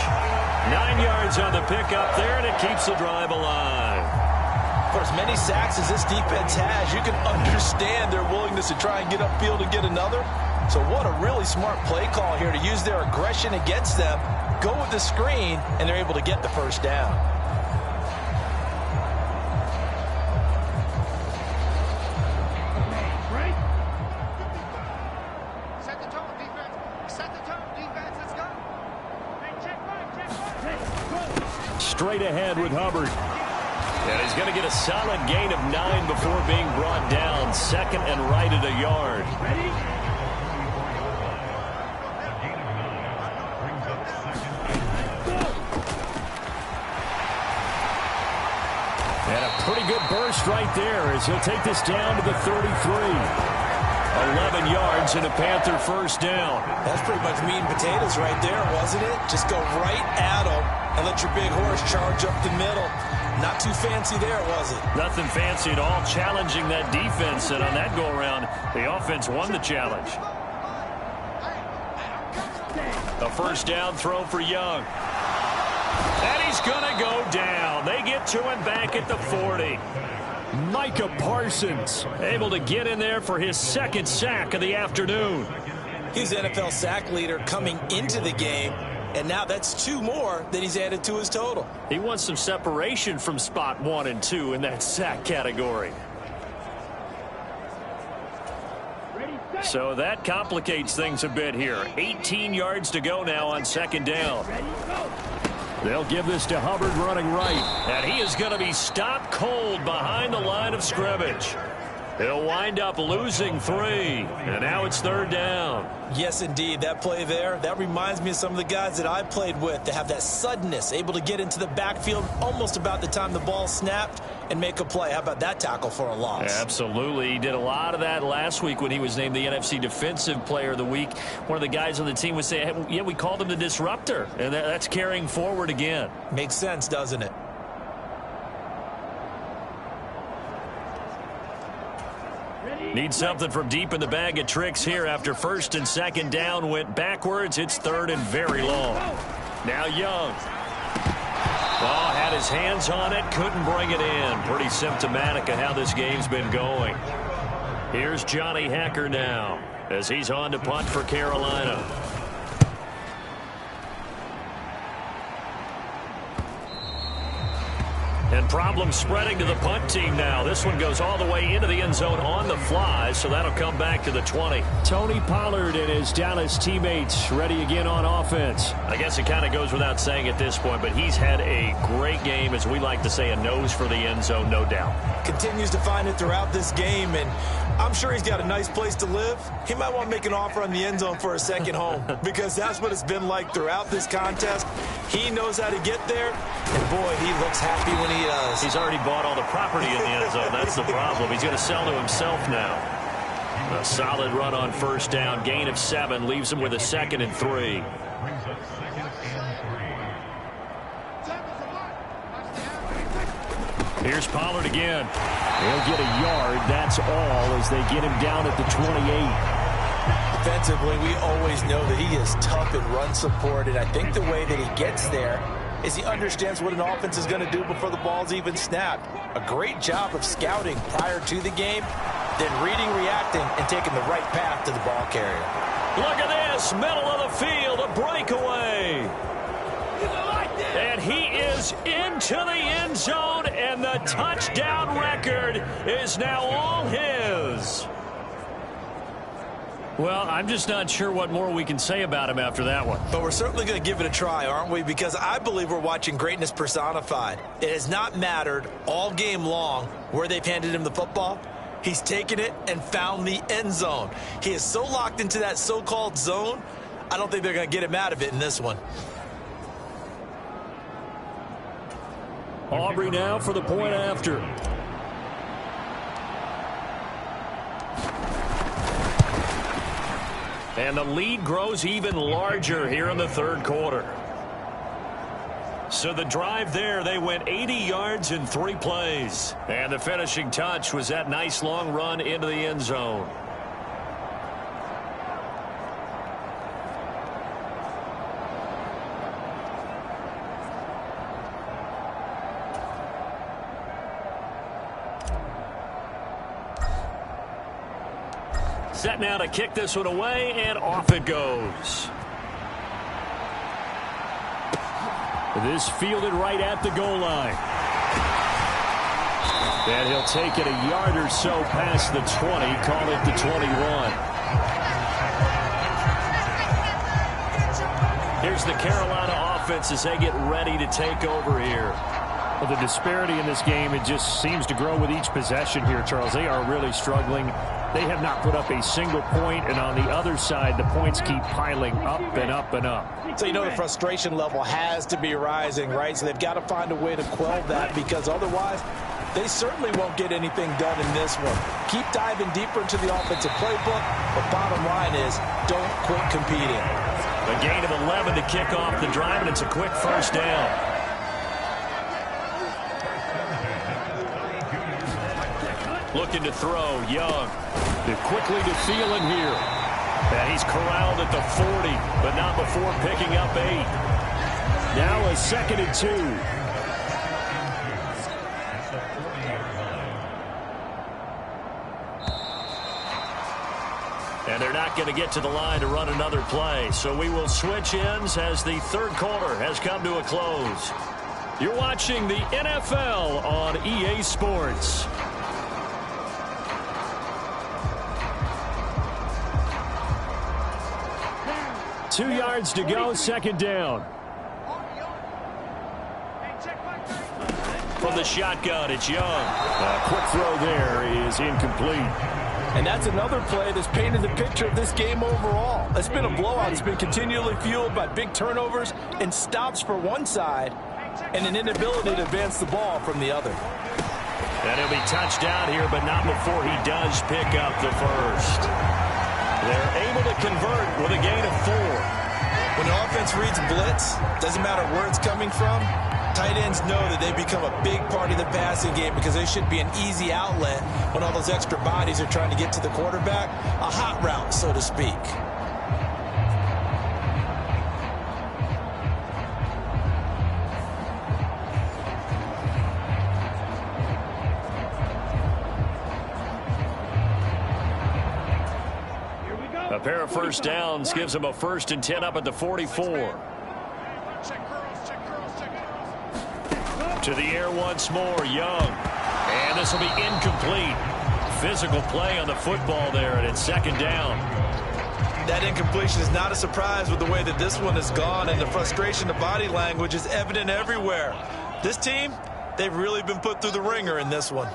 9 yards on the pickup there, and it keeps the drive alive. For as many sacks as this defense has, you can understand their willingness to try and get upfield and get another. So what a really smart play call here to use their aggression against them, go with the screen, and they're able to get the first down. Straight ahead with Hubbard. And he's going to get a solid gain of 9 before being brought down. Second and right at a yard. And a pretty good burst right there as he'll take this down to the 33. 11 yards and a Panther first down. That's pretty much meat and potatoes right there, wasn't it? Just go right at him and let your big horse charge up the middle. Not too fancy there, was it? Nothing fancy at all, challenging that defense. And on that go-around, the offense won the challenge. A first down throw for Young. And he's going to go down. They get to him back at the 40. Micah Parsons able to get in there for his second sack of the afternoon. He's NFL sack leader coming into the game, and now that's 2 more that he's added to his total. He wants some separation from spot 1 and 2 in that sack category. So that complicates things a bit here. 18 yards to go now on second down. They'll give this to Hubbard running right. And he is going to be stopped cold behind the line of scrimmage. He'll wind up losing 3, and now it's 3rd down. Yes, indeed. That play there, that reminds me of some of the guys that I played with that have that suddenness, able to get into the backfield almost about the time the ball snapped and make a play. How about that tackle for a loss? Absolutely. He did a lot of that last week when he was named the NFC Defensive Player of the Week. One of the guys on the team would say, hey, yeah, we called him the disruptor, and that's carrying forward again. Makes sense, doesn't it? Need something from deep in the bag of tricks here after 1st and 2nd down went backwards. It's 3rd and very long. Now Young. Oh, had his hands on it, couldn't bring it in. Pretty symptomatic of how this game's been going. Here's Johnny Hacker now as he's on to punt for Carolina. And problems spreading to the punt team now. This one goes all the way into the end zone on the fly, so that'll come back to the 20. Tony Pollard and his Dallas teammates ready again on offense. I guess it kind of goes without saying at this point, but he's had a great game, as we like to say, a nose for the end zone, no doubt. Continues to find it throughout this game, and I'm sure he's got a nice place to live. He might want to make an offer on the end zone for a second home because that's what it's been like throughout this contest. He knows how to get there, and boy, he looks happy when he does. He's already bought all the property in the end zone. That's the problem. He's going to sell to himself now. A solid run on 1st down. Gain of 7 leaves him with a 2nd and 3. Here's Pollard again. He'll get a yard. That's all as they get him down at the 28. Defensively, we always know that he is tough in run support, and I think the way that he gets there is he understands what an offense is going to do before the ball's even snapped. A great job of scouting prior to the game, then reading, reacting, and taking the right path to the ball carrier. Look at this, middle of the field, a breakaway. And he is into the end zone, and the touchdown record is now all his. Well, I'm just not sure what more we can say about him after that one. But we're certainly going to give it a try, aren't we? Because I believe we're watching greatness personified. It has not mattered all game long where they've handed him the football. He's taken it and found the end zone. He is so locked into that so-called zone, I don't think they're going to get him out of it in this one. Aubrey now for the point after. And the lead grows even larger here in the 3rd quarter. So the drive there, they went 80 yards in 3 plays. And the finishing touch was that nice long run into the end zone. Set now to kick this one away, and off it goes. This fielded right at the goal line. And he'll take it a yard or so past the 20, call it the 21. Here's the Carolina offense as they get ready to take over here. Well, the disparity in this game, it just seems to grow with each possession here, Charles. They are really struggling. They have not put up a single point, and on the other side, the points keep piling up and up and up. So you know the frustration level has to be rising, right? So they've got to find a way to quell that because otherwise they certainly won't get anything done in this one. Keep diving deeper into the offensive playbook, but bottom line is don't quit competing. A gain of 11 to kick off the drive, and it's a quick 1st down. Looking to throw, Young. They're quickly to Thielen here. And he's corralled at the 40, but not before picking up 8. Now a 2nd and 2. And they're not going to get to the line to run another play. So we will switch ends as the 3rd quarter has come to a close. You're watching the NFL on EA Sports. 2 yards to go, 2nd down. From the shotgun, it's Young. A quick throw there is incomplete. And that's another play that's painted the picture of this game overall. It's been a blowout. It's been continually fueled by big turnovers and stops for one side and an inability to advance the ball from the other. And he'll be touchdown here, but not before he does pick up the first. They're able to convert with a gain of 4. When the offense reads blitz, doesn't matter where it's coming from, tight ends know that they become a big part of the passing game because they should be an easy outlet when all those extra bodies are trying to get to the quarterback. A hot route, so to speak. A pair of first downs gives him a 1st and 10 up at the 44. To the air once more, Young. And this will be incomplete. Physical play on the football there, and it's 2nd down. That incompletion is not a surprise with the way that this one has gone, and the frustration, the body language is evident everywhere. This team, they've really been put through the ringer in this one.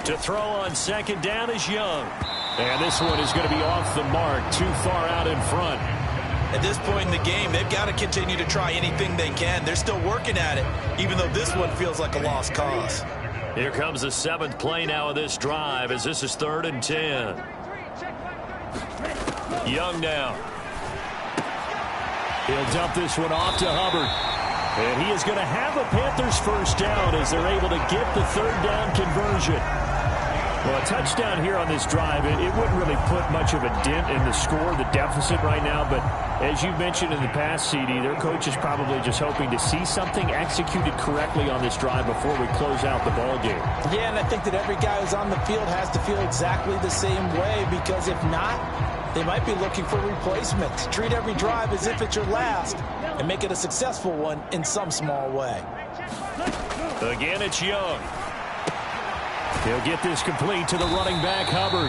To throw on 2nd down is Young. And this one is going to be off the mark, too far out in front. At this point in the game, they've got to continue to try anything they can. They're still working at it, even though this one feels like a lost cause. Here comes the 7th play now of this drive, as this is 3rd and 10. Young now. He'll dump this one off to Hubbard. And he is going to have a Panthers first down as they're able to get the 3rd down conversion. Well, a touchdown here on this drive, it wouldn't really put much of a dent in the score, the deficit right now. But as you mentioned in the past, CD, their coach is probably just hoping to see something executed correctly on this drive before we close out the ball game. Yeah, and I think that every guy who's on the field has to feel exactly the same way, because if not, they might be looking for replacement. Treat every drive as if it's your last and make it a successful one in some small way. Again, it's Young. He'll get this complete to the running back, Hubbard.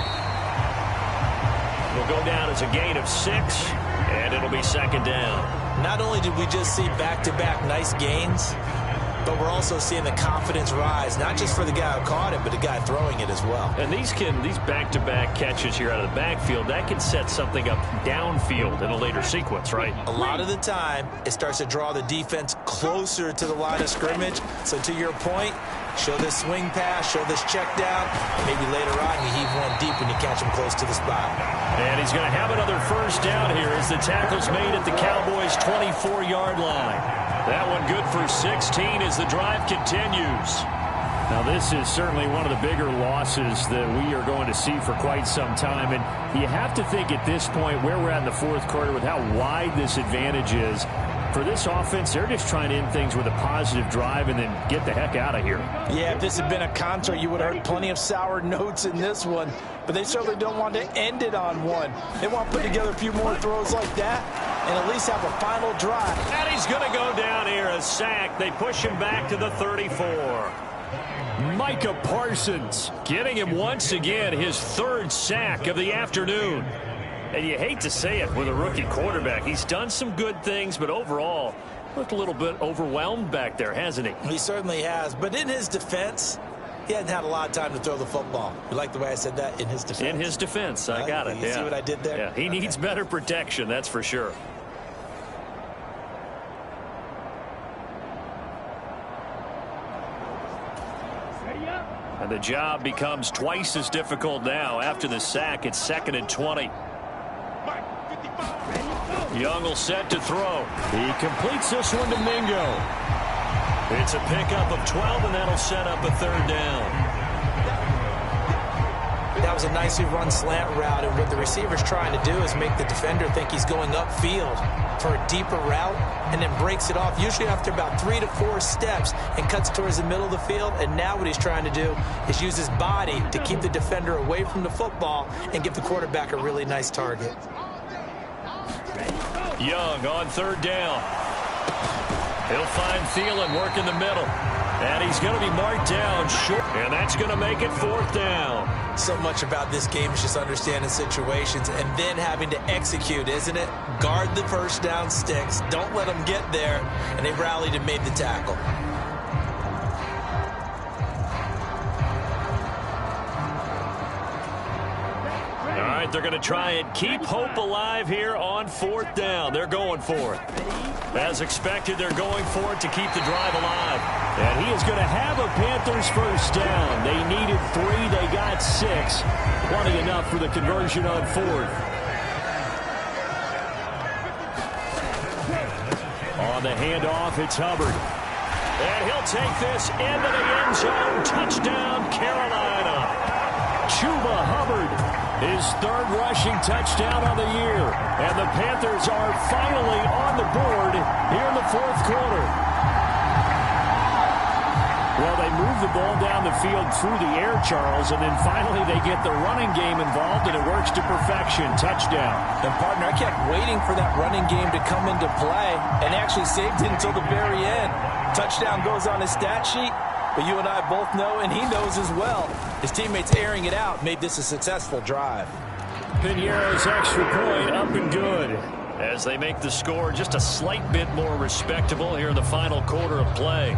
Will go down as a gain of 6, and it'll be 2nd down. Not only did we just see back-to-back nice gains, but we're also seeing the confidence rise, not just for the guy who caught it, but the guy throwing it as well. And these back-to-back catches here out of the backfield, that can set something up downfield in a later sequence, right? A lot of the time, it starts to draw the defense closer to the line of scrimmage. So to your point, show this swing pass, show this check down. Maybe later on you heave one deep when you catch him close to the spot. And he's going to have another first down here as the tackle's made at the Cowboys' 24-yard line. That one good for 16 as the drive continues. Now, this is certainly one of the bigger losses that we are going to see for quite some time. And you have to think at this point where we're at in the 4th quarter with how wide this advantage is. For this offense, they're just trying to end things with a positive drive and then get the heck out of here. Yeah, if this had been a concert, you would have heard plenty of sour notes in this one. But they certainly don't want to end it on one. They want to put together a few more throws like that and at least have a final drive. And he's going to go down here, a sack. They push him back to the 34. Micah Parsons getting him once again, his 3rd sack of the afternoon. And you hate to say it with a rookie quarterback. He's done some good things, but overall, looked a little bit overwhelmed back there, hasn't he? He certainly has. But in his defense, he hasn't had a lot of time to throw the football. You like the way I said that? In his defense. In his defense. I got it. You see what I did there? Yeah, he needs better protection, that's for sure. And the job becomes twice as difficult now. After the sack, it's 2nd and 20. Young will set to throw. He completes this one to Mingo. It's a pickup of 12, and that'll set up a 3rd down. That was a nicely run slant route, and what the receiver's trying to do is make the defender think he's going upfield for a deeper route and then breaks it off, usually after about 3 to 4 steps, and cuts towards the middle of the field. And now what he's trying to do is use his body to keep the defender away from the football and give the quarterback a really nice target. Young on 3rd down. He'll find Thielen work in the middle. And he's going to be marked down short. And that's going to make it 4th down. So much about this game is just understanding situations and then having to execute, isn't it? Guard the first down sticks. Don't let them get there. And they rallied and made the tackle. All right, they're going to try and keep hope alive here on 4th down. They're going for it. As expected, they're going for it to keep the drive alive. And he is going to have a Panthers first down. They needed 3. They got 6. Plenty enough for the conversion on 4th. On the handoff, it's Hubbard. And he'll take this into the end zone. Touchdown, Carolina. Chuba Hubbard, his 3rd rushing touchdown on the year. And the Panthers are finally on the board here in the 4th quarter. Well, they move the ball down the field through the air, Charles, and then finally they get the running game involved, and it works to perfection. Touchdown. And, partner, I kept waiting for that running game to come into play and actually saved it until the very end. Touchdown goes on his stat sheet, but you and I both know, and he knows as well, his teammates airing it out made this a successful drive. Pinheiro's extra point up and good as they make the score just a slight bit more respectable here in the final quarter of play.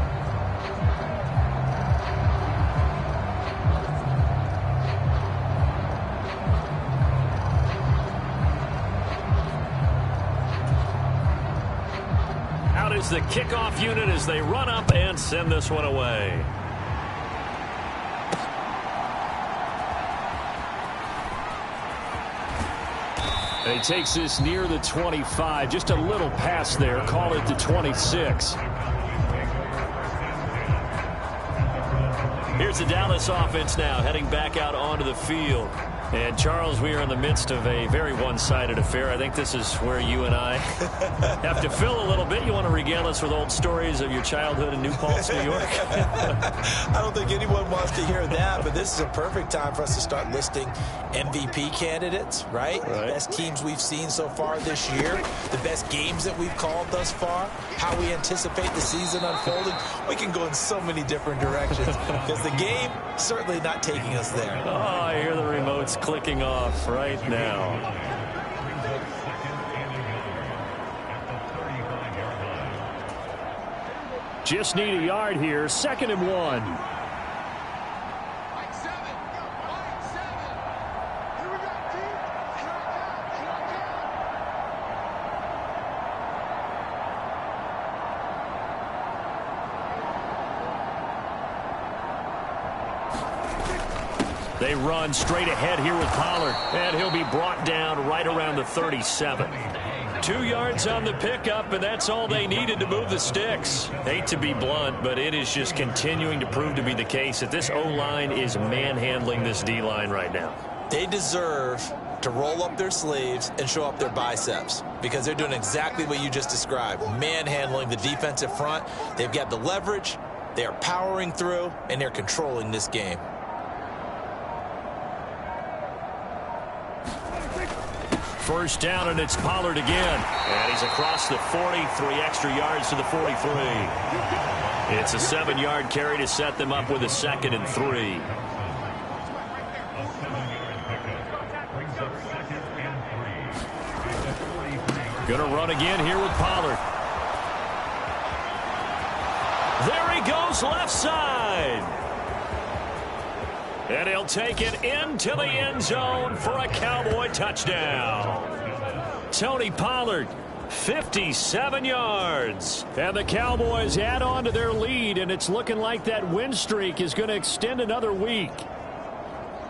Out is the kickoff unit as they run up and send this one away. And he takes this near the 25, just a little past there, call it the 26. Here's the Dallas offense now, heading back out onto the field. And, Charles, we are in the midst of a very one-sided affair. I think this is where you and I have to fill a little bit. You want to regale us with old stories of your childhood in New Paltz, New York? I don't think anyone wants to hear that, but this is a perfect time for us to start listing MVP candidates, right? The best teams we've seen so far this year, the best games that we've called thus far, how we anticipate the season unfolding. We can go in so many different directions because the game certainly not taking us there. Oh, I hear the remotes clicking off right now. Just need a yard here. 2nd and 1. They run straight ahead here with Pollard, and he'll be brought down right around the 37. 2 yards on the pickup, and that's all they needed to move the sticks. Hate to be blunt, but it is just continuing to prove to be the case that this O-line is manhandling this D-line right now. They deserve to roll up their sleeves and show up their biceps because they're doing exactly what you just described, manhandling the defensive front. They've got the leverage, they are powering through, and they're controlling this game. First down, and it's Pollard again. And he's across the 40, 3 extra yards to the 43. It's a 7-yard carry to set them up with a 2nd and 3. Gonna run again here with Pollard. There he goes, left side. And he'll take it into the end zone for a Cowboy touchdown. Tony Pollard, 57 yards. And the Cowboys add on to their lead, and it's looking like that win streak is going to extend another week.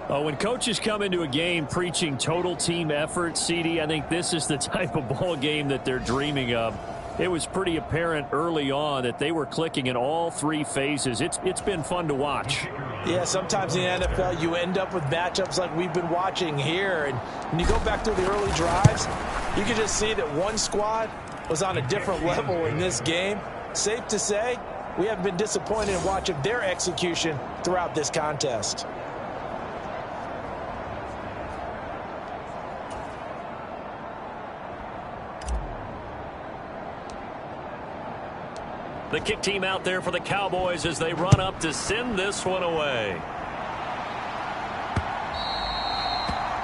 When coaches come into a game preaching total team effort, CD, I think this is the type of ball game that they're dreaming of. It was pretty apparent early on that they were clicking in all 3 phases. It's been fun to watch. Yeah, sometimes in the NFL you end up with matchups like we've been watching here. And when you go back through the early drives, you can just see that one squad was on a different level in this game. Safe to say, we haven't been disappointed in watching their execution throughout this contest. The kick team out there for the Cowboys as they run up to send this one away.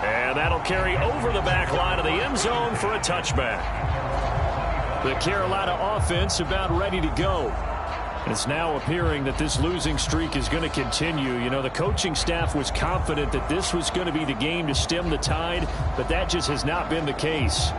And that'll carry over the back line of the end zone for a touchback. The Carolina offense about ready to go. It's now appearing that this losing streak is going to continue. You know, the coaching staff was confident that this was going to be the game to stem the tide, but that just has not been the case.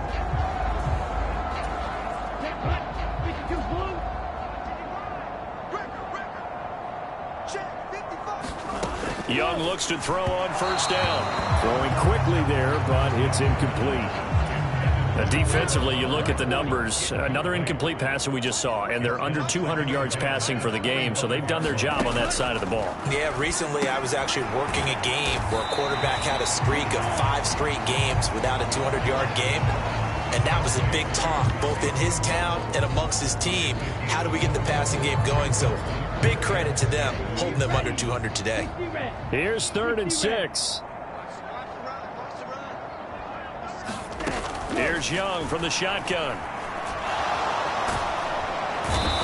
Young looks to throw on first down. Throwing quickly there, but it's incomplete. Defensively, you look at the numbers. Another incomplete pass that we just saw, and they're under 200 yards passing for the game, so they've done their job on that side of the ball. Yeah, recently I was actually working a game where a quarterback had a streak of 5 straight games without a 200-yard game. And that was a big talk, both in his town and amongst his team. How do we get the passing game going? So big credit to them, holding them under 200 today. Here's 3rd and 6. Here's Young from the shotgun.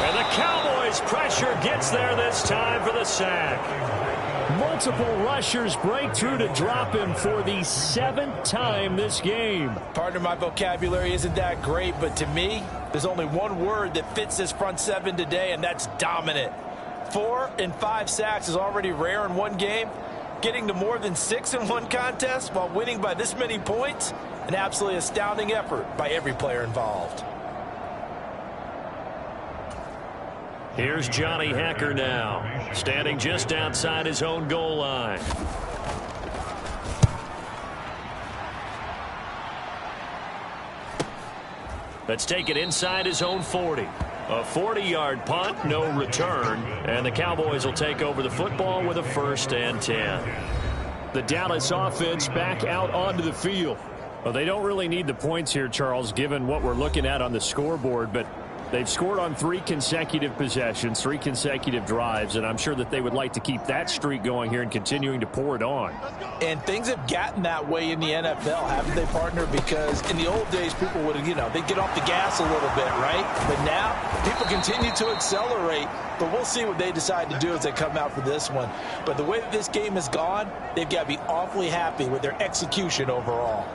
And the Cowboys' pressure gets there this time for the sack. Multiple rushers break through to drop him for the 7th time this game. Partner, my vocabulary isn't that great, but to me, there's only one word that fits this front 7 today, and that's dominant. 4 and 5 sacks is already rare in one game. Getting to more than 6 in one contest while winning by this many points, an absolutely astounding effort by every player involved. Here's Johnny Hacker now, standing just outside his own goal line. Let's take it inside his own 40. A 40-yard punt, no return, and the Cowboys will take over the football with a 1st and 10. The Dallas offense back out onto the field. Well, they don't really need the points here, Charles, given what we're looking at on the scoreboard, but they've scored on 3 consecutive possessions, 3 consecutive drives, and I'm sure that they would like to keep that streak going here and continuing to pour it on. And things have gotten that way in the NFL, haven't they, partner? Because in the old days, people would, they'd get off the gas a little bit, right? But now, people continue to accelerate, but we'll see what they decide to do as they come out for this one. But the way that this game has gone, they've got to be awfully happy with their execution overall.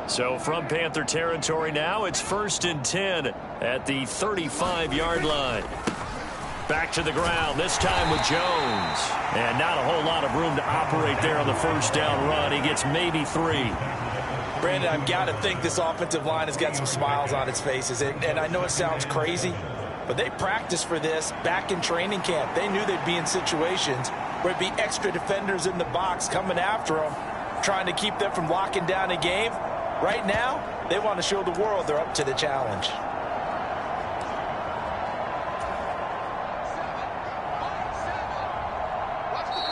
So from Panther territory now, it's 1st and 10 at the 35-yard line. Back to the ground, this time with Jones. And not a whole lot of room to operate there on the first down run. He gets maybe 3. Brandon, I've got to think this offensive line has got some smiles on its faces. And I know it sounds crazy, but they practiced for this back in training camp. They knew they'd be in situations where it'd be extra defenders in the box coming after them, trying to keep them from locking down a game. Right now, they want to show the world they're up to the challenge.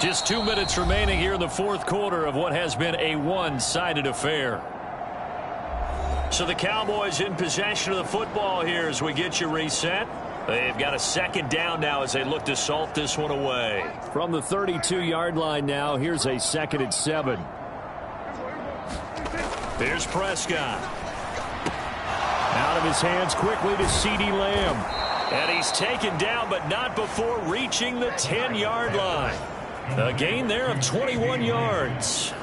Just 2 minutes remaining here in the 4th quarter of what has been a one-sided affair. So the Cowboys in possession of the football here as we get you reset. They've got a 2nd down now as they look to salt this one away. From the 32-yard line now, here's a 2nd and 7. Here's Prescott. Out of his hands quickly to CeeDee Lamb. And he's taken down, but not before reaching the 10-yard line. A gain there of 21 yards.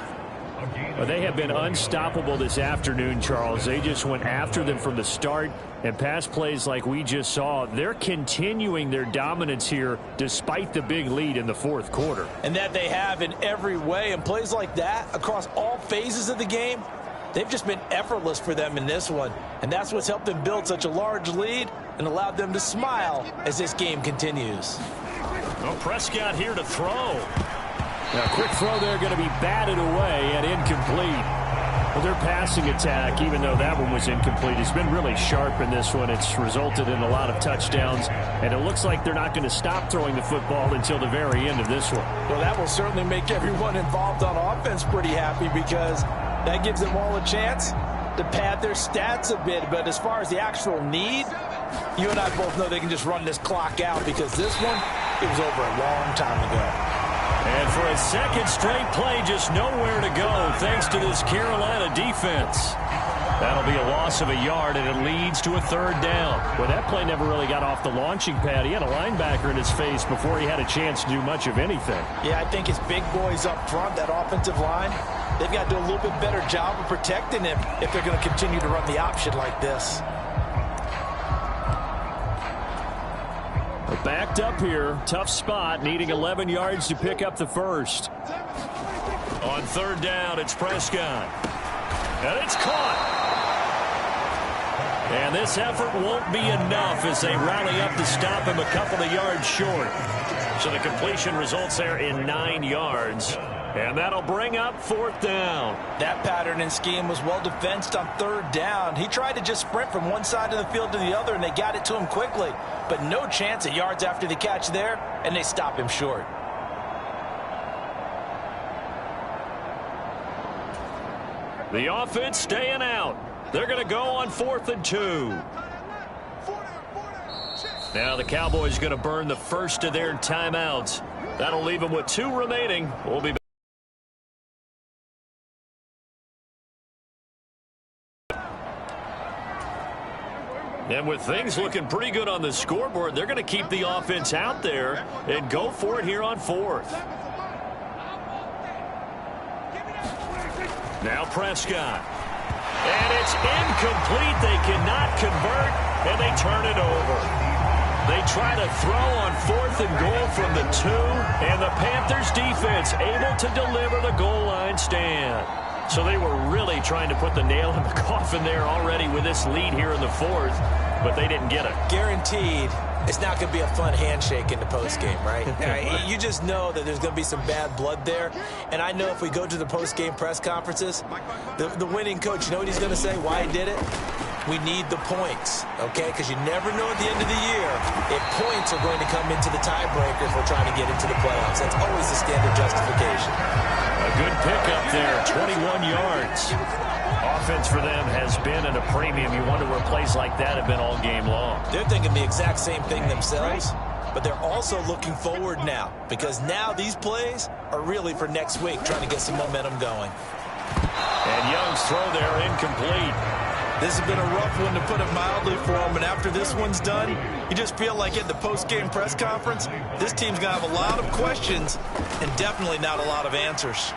Well, they have been unstoppable this afternoon, Charles. They just went after them from the start, and pass plays like we just saw, they're continuing their dominance here despite the big lead in the 4th quarter. And that they have in every way, and plays like that across all phases of the game, they've just been effortless for them in this one. And that's what's helped them build such a large lead and allowed them to smile as this game continues. Well, Prescott here to throw. Now, quick throw there, going to be batted away and incomplete. Well, their passing attack, even though that one was incomplete, has been really sharp in this one. It's resulted in a lot of touchdowns, and it looks like they're not going to stop throwing the football until the very end of this one. Well, that will certainly make everyone involved on offense pretty happy because that gives them all a chance to pad their stats a bit. But as far as the actual need, you and I both know they can just run this clock out because this one it was over a long time ago. And for a second straight play, just nowhere to go thanks to this Carolina defense. That'll be a loss of a yard, and it leads to a third down. Well, that play never really got off the launching pad. He had a linebacker in his face before he had a chance to do much of anything. Yeah, I think his big boys up front, that offensive line, they've got to do a little bit better job of protecting him if they're going to continue to run the option like this. Backed up here, tough spot, needing 11 yards to pick up the first. On third down, it's Prescott. And it's caught. And this effort won't be enough as they rally up to stop him a couple of yards short. So the completion results there in 9 yards. And that'll bring up fourth down. That pattern and scheme was well defensed on third down. He tried to just sprint from one side of the field to the other, and they got it to him quickly. But no chance at yards after the catch there, and they stop him short. The offense staying out. They're going to go on 4th and 2. Now the Cowboys going to burn the first of their timeouts. That'll leave them with 2 remaining. We'll be back. And with things looking pretty good on the scoreboard, they're going to keep the offense out there and go for it here on 4th. Now Prescott. And it's incomplete. They cannot convert, and they turn it over. They try to throw on 4th and goal from the 2, and the Panthers defense able to deliver the goal line stand. So they were really trying to put the nail in the coffin there already with this lead here in the 4th, but they didn't get it. Guaranteed it's not going to be a fun handshake in the postgame, right? You just know that there's going to be some bad blood there. And I know if we go to the postgame press conferences, the winning coach, you know what he's going to say, why he did it? We need the points, okay? Because you never know at the end of the year if points are going to come into the tiebreaker if we're trying to get into the playoffs. That's always the standard justification. A good pickup there, 21 yards. Offense for them has been at a premium. You wonder where plays like that have been all game long. They're thinking the exact same thing themselves, but they're also looking forward now because now these plays are really for next week, trying to get some momentum going. And Young's throw there incomplete. This has been a rough one, to put it mildly, for him. And after this one's done, you just feel like at the post-game press conference, this team's going to have a lot of questions and definitely not a lot of answers.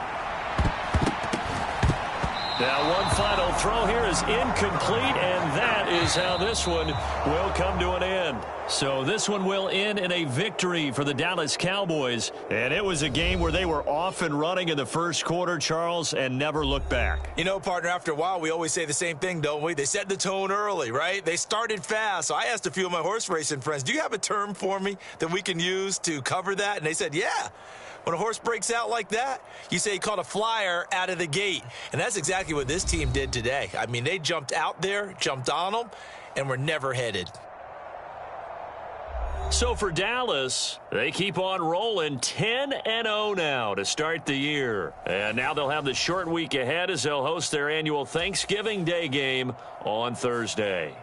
Now one final throw here is incomplete, and that is how this one will come to an end. So this one will end in a victory for the Dallas Cowboys. And it was a game where they were off and running in the first quarter, Charles, and never looked back. You know, partner, after a while, we always say the same thing, don't we? They set the tone early, right? They started fast. So I asked a few of my horse racing friends, do you have a term for me that we can use to cover that? And they said, yeah. When a horse breaks out like that, you say he caught a flyer out of the gate. And that's exactly what this team did today. I mean, they jumped out there, jumped on them, and were never headed. So for Dallas, they keep on rolling 10-0 now to start the year. And now they'll have the short week ahead as they'll host their annual Thanksgiving Day game on Thursday.